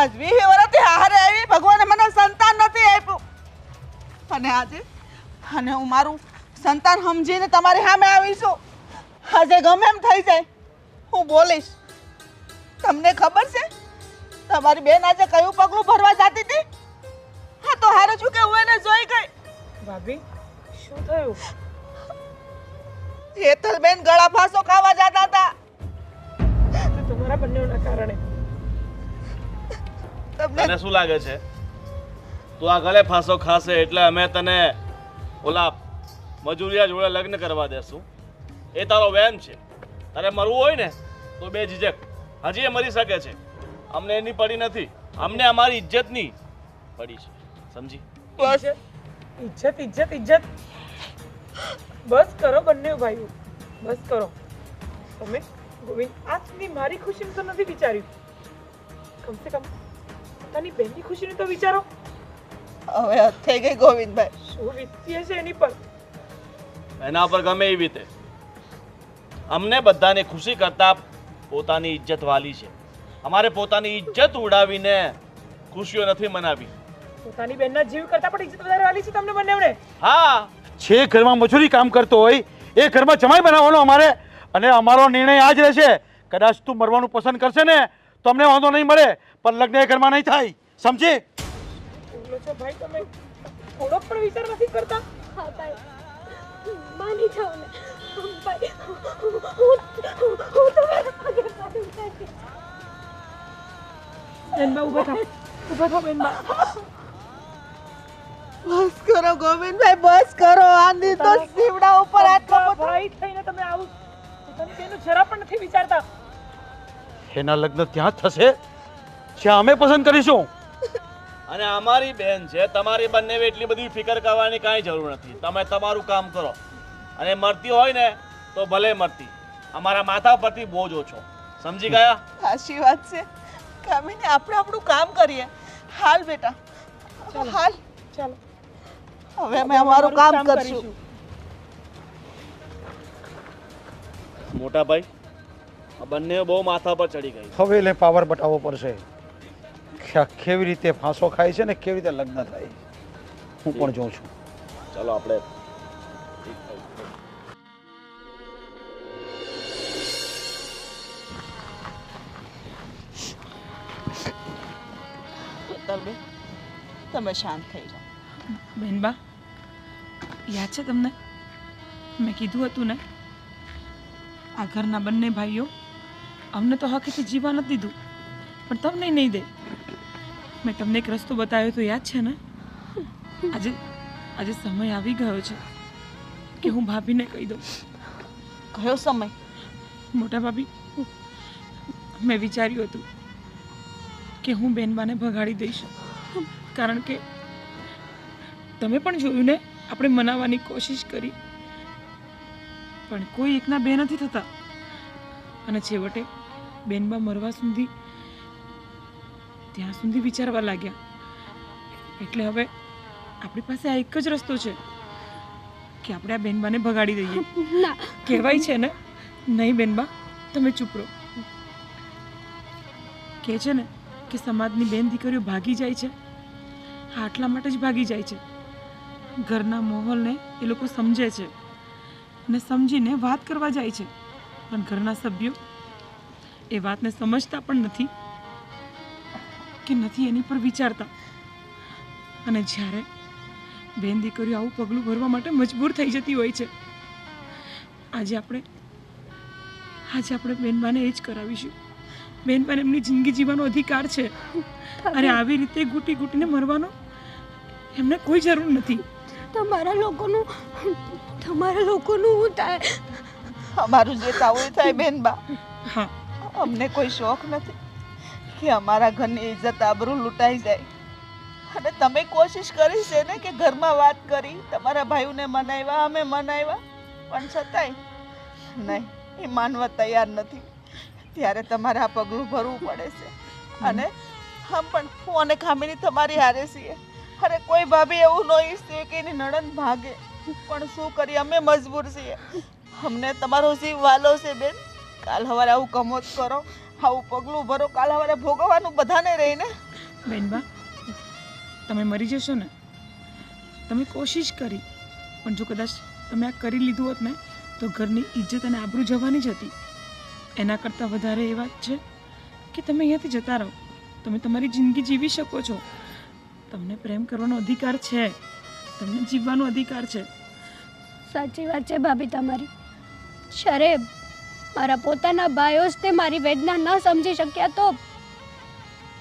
આજ 20 વર્ષથી હારે આવી, ભગવાને મને સંતાન નથી આપ્યું. અને આજે હું મારું સંતાન સમજીને તમારી સામે આવી છું. આજે ગમે એમ થઈ જાય હું બોલીશ. તમને ખબર છે તમારી બેન આજે કયું પગલું ભરવા જતી હતી? હા તો હારું છું કે હું એને જોઈ ગઈ. ભાભી શું થયું? હેતલબેન ગળા ફાંસો ખાવા જતા હતા. તમારા બંનેના કારણે. તને શું લાગે છે તું આ ગળે ફાંસો ખાશે એટલે અમે તને ઓલા મજૂરિયા જોડે લગ્ન કરવા દેશું? એ તારો વહેમ છે. તારે મરવું હોય ને તો બે ઝીઝક હજી એ મરી શકે છે. અમને એની પડી નથી, અમને અમારી ઇજ્જતની પડી છે. સમજી? બસ ઇજ્જત ઇજ્જત ઇજ્જત. બસ કરો બંને ભાઈઓ, બસ કરો. તમે ગોવિંદ આજ સુધી મારી ખુશીનું તો નથી વિચાર્યું. કમસે કમ પોતાની બહેનની ખુશીનું તો વિચારો. હવે થઈ ગઈ ગોવિંદભાઈ. શું વીતી હશે એની પર? એના પર ગમે એવી રીતે અમને બધાને ખુશી કરતા પોતાની ઇજ્જત વાલી છે. અમારે પોતાની ઇજ્જત ઉડાવીને ખુશીઓ નથી મનાવી. પોતાની બહેનના જીવ કરતા પણ ઇજ્જત વધારે વાલી છે તમને બંનેવને. હા, જે ઘરમાં મજૂરી કામ કરતો હોય એ ઘરમાં જમાઈ બનાવવાનો અમારે. અને અમારો નિર્ણય આ જ રહેશે. કદાચ તું મરવાનું પસંદ કરશે ને તો અમને વાંધો નહીં મળે, પણ લગ્ન એ ઘરમાં નહીં થાય. સમજી? બોલો છો ભાઈ તમે થોડો પણ વિચાર નથી કરતા? હા ભાઈ, માની જાઓ ને ભાઈ. હું તમારા પગે પડું છું. બેનબા ઊભા થાઓ, ઊભા થાઓ બેનબા. બસ કરો ગોવિંદભાઈ, બસ કરો. આંધી તો સીવડા ઉપર આટલો બધો. ભાઈ થઈને તમે આવું પોતાની બેનનું જરા પણ નથી વિચારતા. એના લગ્ન ત્યાં જ થશે જ્યાં અમે પસંદ કરીશું. અને અમારી બેન છે, તમારી બંને એટલી બધી ફિકર કરવાની કાંઈ જરૂર નથી. તમે તમારું કામ કરો અને મરતી હોય ને તો ભલે મરતી, અમારા માથા પરથી બોજ ઓછો. સમજી ગયા? સાચી વાત છે. કામીને આપણે આપણું કામ કરીએ. હાલ બેટા હાલ, ચાલો હવે અમે અમારું કામ કરશું. મોટા ભાઈ, આ બંને બહુ માથા પર ચડી ગઈ. હવે એટલે પાવર બતાવવો પડશે કે આ કેવી રીતે ફાંસો ખાય છે ને કેવી રીતે લગ્ન થાય. હું પણ જોઉં છું. ચાલો આપણે હેતલબેન તમે શાંત થઈ જાઓ. બેનબા યાદ છે તમને મેં કીધું હતું ને આ ઘરના બંને ભાઈઓ અમને તો હકીથી જીવવા નથી દીધું પણ તમને નહીં દે. મેં તમને એક રસ્તો બતાવ્યો તો યાદ છે ને? આજે સમય આવી ગયો છે કે હું ભાભીને કહી દઉં. કયો સમય? મોટા ભાભી, મેં વિચાર્યું હતું કે હું બેનબાને ભગાડી દઈશ, કારણ કે તમે પણ જોયું ને આપણે મનાવવાની કોશિશ કરી પણ કોઈ એકના બે નથી થતા. અને છેવટે બેનબા મરવા સુધી ત્યાં સુધી વિચારવા લાગ્યા. એટલે હવે આપણી પાસે આ એક જ રસ્તો છે કે આપણે આ બેનબાને ભગાડી દઈએ. ના, કહેવાય છે ને, નહીં બેનબા તમે ચૂપ રહો. કહે છે ને કે સમાજની બેન દીકરીઓ ભાગી જાય છે, આટલા માટે જ ભાગી જાય છે. ઘરના માહોલને એ લોકો સમજે છે ને સમજીને વાત કરવા જાય છે, પણ ઘરના સભ્યો એ વાતને સમજતા પણ નથી કે નથી એની પર વિચારતા. અને જ્યારે બેન દીકરીઓ આવું પગલું ભરવા માટે મજબૂર થઈ જતી હોય છે, આજે આપણે બેનબાને એ જ કરાવીશું. બેનબાને એમની જિંદગી જીવવાનો અધિકાર છે. અરે આવી રીતે ઘૂંટી ઘૂંટીને મરવાનો એમને કોઈ જરૂર નથી. તમારા લોકોનું શું થાય? અમારું જે થવું થાય બેનબા. હા, અમને કોઈ શોખ નથી કે અમારા ઘરની ઇજ્જત આબરૂ લૂંટાઈ જાય. અને તમે કોશિશ કરી છે ને કે ઘરમાં વાત કરી, તમારા ભાઈઓને મનાવ્યા, અમે મનાવ્યા, પણ છતાંય નહીં, એ માનવા તૈયાર નથી. ત્યારે તમારે આ પગલું ભરવું પડે છે. અને હમ પણ હું અને ખામીની તમારી હારે છીએ. અરે કોઈ ભાભી એવું ન ઈચ્છે કે એની નણંદ ભાગે, પણ શું કરીએ, અમે મજબૂર છીએ. અમને તમારો જીવ વાલો છે બેન. કાલ સવારે આવું કમોત કરો, આવું પગલું ભરો, કાલ સવારે ભોગવવાનું બધાને રહીને. બેનબા, તમે મરી જશો ને? તમે કોશિશ કરી, પણ જો કદાચ તમે આ કરી લીધું હોત ને તો ઘરની ઇજ્જત અને આબરૂ જવાની જ હતી. એના કરતાં વધારે એ વાત છે કે તમે અહીંયાથી જતા રહો. તમે તમારી જિંદગી જીવી શકો છો. તમને પ્રેમ કરવાનો અધિકાર છે, તમને જીવવાનો અધિકાર છે. સાચી વાત છે ભાભી તમારી. જ્યારે મારા પોતાના ભાઈઓ જ તે મારી વેદના ન સમજી શક્યા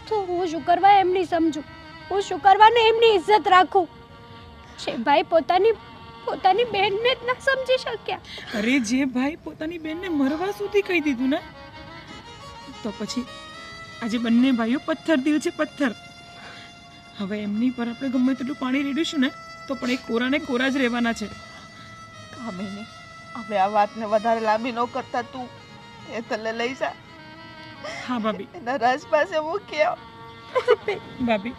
તો હું શું કરવા એમની સમજું? હું શું કરવાને એમની ઇજ્જત રાખું? જે ભાઈ પોતાની બહેનને જ ન સમજી શક્યા. અરે જે ભાઈ પોતાની બેનને મરવા સુધી કહી દીધું ને, તો પછી આજે બંને ભાઈઓ પથ્થર દિલ છે, પથ્થર. હવે એમની પર આપણે ગમે તેટલું પાણી રેડીશું ને તો પણ એ કોરાને કોરા જ રહેવાના છે. કામિની, હવે આ વાતને વધારે લાંબી ન કરતા તું એ તલે લઈ જા. હા ભાભી. એના રાજ પાસે મૂકી આવ. ભાભી,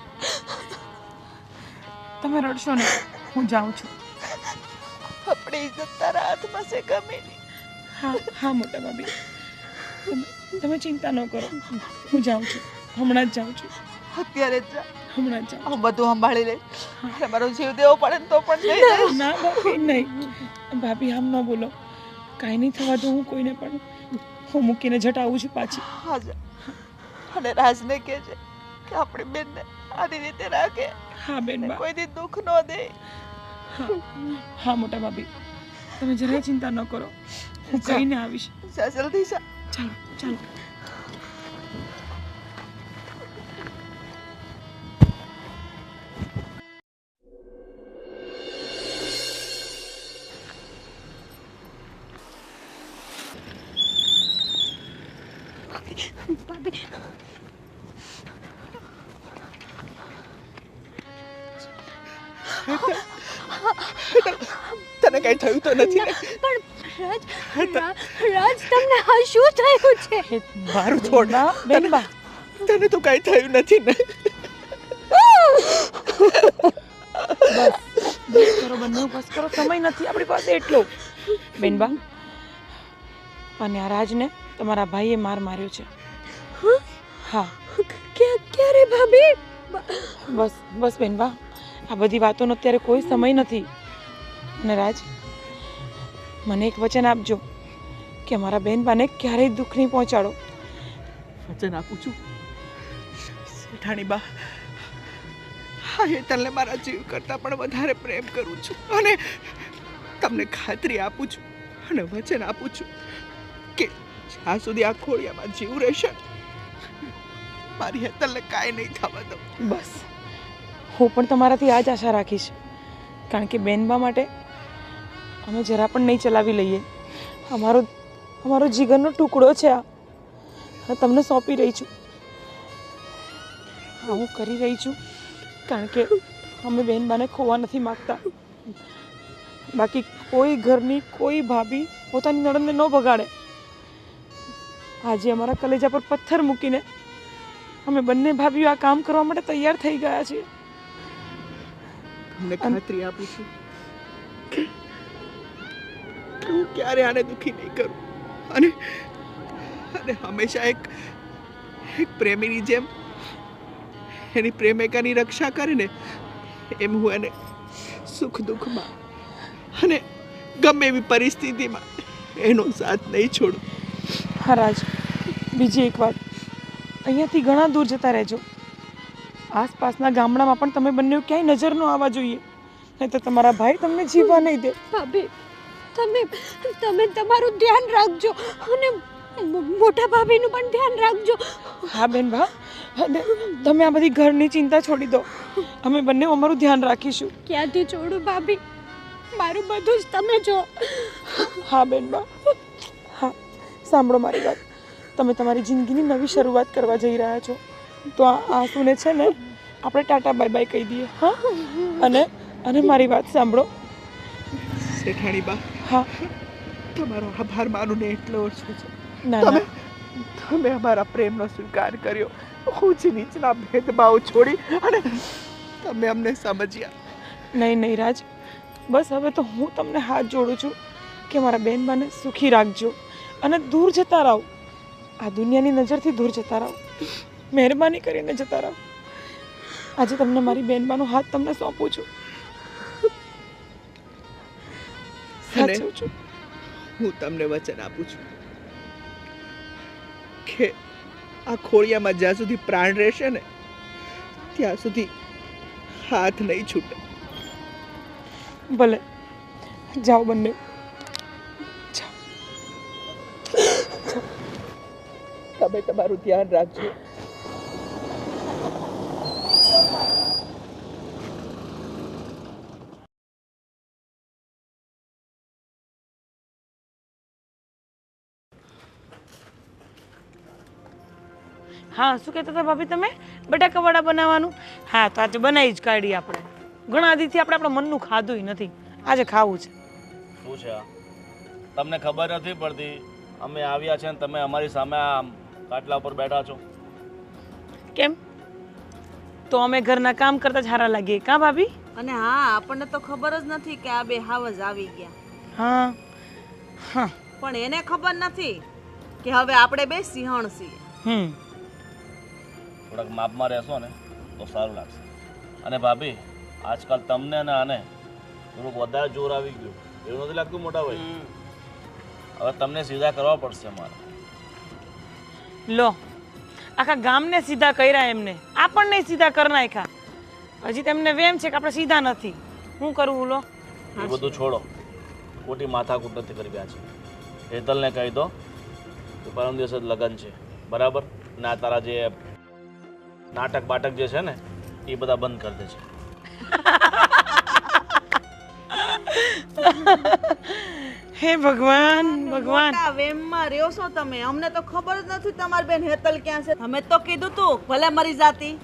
તમે રડશો ને, હું જાઉં છું. આપણી ઇજ્જત તારા હાથમાં છે કામિની. હા હા મોટા ભાભી, તમે ચિંતા ન કરો, હું જાઉં છું, હમણાં જ જાઉં છું. અત્યારે જ જા. હમણાં જ જાઉં. હું બધું સંભાળી લઈશ. મારો જીવ દેવો પડે ને તો પણ નહીં દઈશ. ના ભાભી, નહીં. ભાભી આમ ન બોલો. કાંઈ નહીં થવા દો હું કોઈને પણ. હું મૂકીને જટ આવું છું પાછી. હા જા. અને રાજને કહેજે કે આપણી બેનને આની રીતે રાખે. હા બેનબા. કોઈ દી દુઃખ ન દે. હા મોટા ભાભી, તમે જરાય ચિંતા ન કરો, હું કહીને આવીશ. જા જલ્દી જા. ચાલો ચાલો. ભાભી, તને કઈ થયું તો નથી ને? પણ રાજ તમને આ શું થયું છે? મારું છોડ ના બેનબા, તને તો કઈ થયું નથી ને? બસ કરો બંને, બસ કરો, સમય નથી આપણી પાસે એટલો. બેનબા, અને આ રાજને તમારા ભાઈએ માર્યો છે. હા. ક્યારે ભાભી? બસ બસ બેનબા, આ બધી વાતોનો અત્યારે કોઈ સમય નથી. અને રાજ, મને એક વચન આપજો કે મારા બેનબાને ક્યારેય દુઃખ નહીં પહોંચાડો. વચન આપું છું શેઠાણી બા. હા, એ તને મારા જીવ કરતાં પણ વધારે પ્રેમ કરું છું અને તમને ખાતરી આપું છું અને વચન આપું છું કે જ્યાં સુધી આ ખોડિયામાં જીવ રહેશે મારી હેતલને કાંઈ નહીં થવા દઉં. બસ, હું પણ તમારાથી આ જ આશા રાખીશ, કારણ કે બેનબા માટે અમે જરા પણ નહીં ચલાવી લઈએ. અમારો જીગરનો ટુકડો છે આ. તમને સોંપી રહી છું. હા, હું કરી રહી છું, કારણ કે અમે બેનબાને ખોવા નથી માગતા. બાકી કોઈ ઘરની કોઈ ભાભી પોતાની નણંદને ન બગાડે. આજે અમારા કલેજા પર પથ્થર મૂકીને અમે બંને ભાભીઓ આ કામ કરવા માટે તૈયાર થઈ ગયા છીએ. તમને ખાતરી આપું છું કે હું ક્યારે આને દુઃખી નહીં કરું અને હંમેશા એક પ્રેમીની જેમ એની પ્રેમિકાની રક્ષા કરીને એમ હું એને સુખ દુઃખમાં અને ગમે એવી પરિસ્થિતિમાં એનો સાથ નહીં છોડું. હા રાજ, બીજી એક વાત, અહીંયાથી ઘણા દૂર જતા રહેજો. આસપાસના ગામડામાં પણ તમે બંને ક્યાંય નજર ન આવવા જોઈએ, નહીં તો તમારા ભાઈ તમને જીવવા નહીં દે. ભાભી, તમે તમારું ધ્યાન રાખજો અને મોટા ભાભીનું પણ ધ્યાન રાખજો. હા બેન ભા, અને તમે આ બધી ઘરની ચિંતા છોડી દો, અમે બંને અમારું ધ્યાન રાખીશું. ક્યાંથી છોડું ભાભી? મારું બધું જ તમે જો. હા બેન બા, હા સાંભળો મારી વાત. તમે તમારી જિંદગીની નવી શરૂઆત કરવા જઈ રહ્યા છો, તો આ આંસુને છે ને આપણે ટાટા બાય બાય કહી દઈએ હા અને મારી વાત સાંભળો શેઠાણી બા, હા તમારો આભાર માનું ને એટલો ઓછો છે. ના તમે ના તમે અમારા પ્રેમનો સ્વીકાર કર્યો, ઊંચ નીચના ભેદભાવ છોડી અને તમે અમને સમજ્યા. નહીં નહીં રાજ, બસ હવે તો હું તમને હાથ જોડું છું કે મારા બેનબાને સુખી રાખજો અને દૂર જતા રહો, આ દુનિયાની નજરથી દૂર જતા રહો, મહેરબાની કરીને જતા રહો. આજે તમને મારી બેનબાનો હાથ તમને સોંપું છું. સાચું છું. હું તમને વચન આપું છું કે આ ખોળિયામાં જ્યાં સુધી પ્રાણ રહેશે ને ત્યાં સુધી હાથ નહીં છૂટે. ભલે જાઓ બંને. તમે તમારું ધ્યાન રાખજો. હા શું કહેતા હતા ભાભી તમે? બટાકા વડા બનાવવાનું? હા તો આજે બનાવી જ કાઢી આપણે. ઘણા દીથી આપણે આપણા મનનું ખાધું નથી, આજે ખાવું છે. શું છે આ? તમને ખબર નથી પડતી અમે આવ્યા છે ને તમે અમારી સામે આ કાટલા ઉપર બેઠા છો. કેમ? તો અમે ઘરના કામ કરતા જ હારા લાગીએ કાં ભાભી? અને હા, આપણને તો ખબર જ નથી કે આ બે હાવજ આવી ગયા. હા હા પણ એને ખબર નથી કે હવે આપણે બે સિંહણ છીએ. થોડાક માપમાં રહેશો ને તો સારું લાગશે. અને ભાભી, આજકાલ તમને અને આને થોડુંક વધારે જોર આવી ગયું એવું નથી લાગતું મોટા ભાઈ? હવે તમને સીધા કરવા પડશે મારે. લો આખા ગામને સીધા કર્યા એમને, આપણને સીધા કરી નાખ્યા. હજી તેમને વેમ છે કે આપણે સીધા નથી. શું કરવું? લો એ બધું છોડો, ખોટી માથાકૂટ નથી કરી રહ્યા છે. હેતલને કહી દો કે પરમ દિવસે જ લગ્ન છે, બરાબર? અને આ તારા જે નાટક બાટક જે છે ને એ બધા બંધ કરી દે છે. હે ભગવાન ભગવાન, મોટા વેમમાં રહ્યો છો તમે. અમને તો ખબર જ નથી તમારી બેન હેતલ ક્યાં છે. અમે તો કીધું તું ભલે મરી જાતી.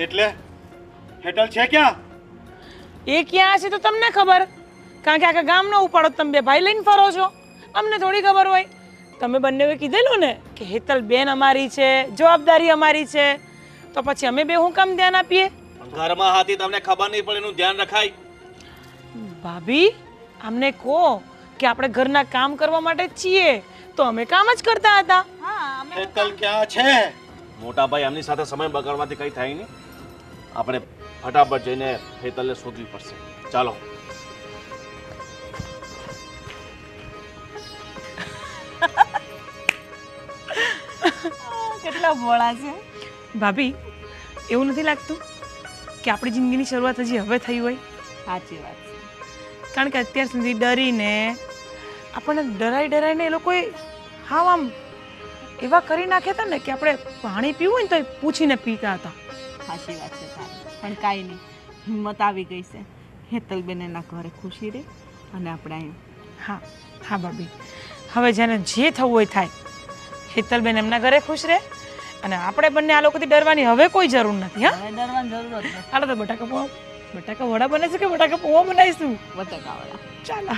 એટલે હેટલ છે ક્યાં? એ ક્યાં હશે તો તમને ખબર, કારણ કે આખા ગામનો ઉપાડો તમે બે ભાઈ લઈને ફરો છો. અમને થોડી ખબર હોય. તમે બંનેએ કીધેલું ને કે હેતલ બેન અમારી છે, જવાબદારી અમારી છે, તો પછી અમે બે હું કામ ધ્યાન આપીએ? ઘરમાં હતી તમને ખબર નહીં પડે એનું ધ્યાન રખાય. ભાભી અમને કહો કે આપણે ઘરના કામ કરવા માટે જ છીએ, તો અમે કામ જ કરતા હતા. હા, અમે હેટલ ક્યાં છે? મોટા ભાઈ એમની સાથે સમય બગાડવાથી કંઈ થાય નહીં. આપણે ફટાફટ જઈને હેતલને શોધવી પડશે. ચાલો. કેટલા ભોળા છે ભાભી, એવું નથી લાગતું કે આપણી જિંદગીની શરૂઆત હજી હવે થઈ હોય? સાચી વાત છે. કારણ કે અત્યાર સુધી ડરીને આપણને ડરાઈને એ લોકોએ હાવ આમ એવા કરી નાખ્યા હતા ને કે આપણે પાણી પીવું હોય ને તો એ પૂછીને પીતા હતા. સાચી વાત છે તારી. પણ કાંઈ નહીં, હિંમત આવી ગઈ છે. હેતલબેન એના ઘરે ખુશી રહે અને આપણે અહીંયા. હા હા ભાભી, હવે જેને જે થવું હોય થાય. હેતલબેન એમના ઘરે ખુશ રહે અને આપણે બંને આ લોકોથી ડરવાની હવે કોઈ જરૂર નથી. હા, હવે ડરવાની જરૂર જ નથી. હાલો તો બટાકા વડા બને છે કે બટાકા પૌવા બનાવીશું? બટાકાવાળા. ચાલો.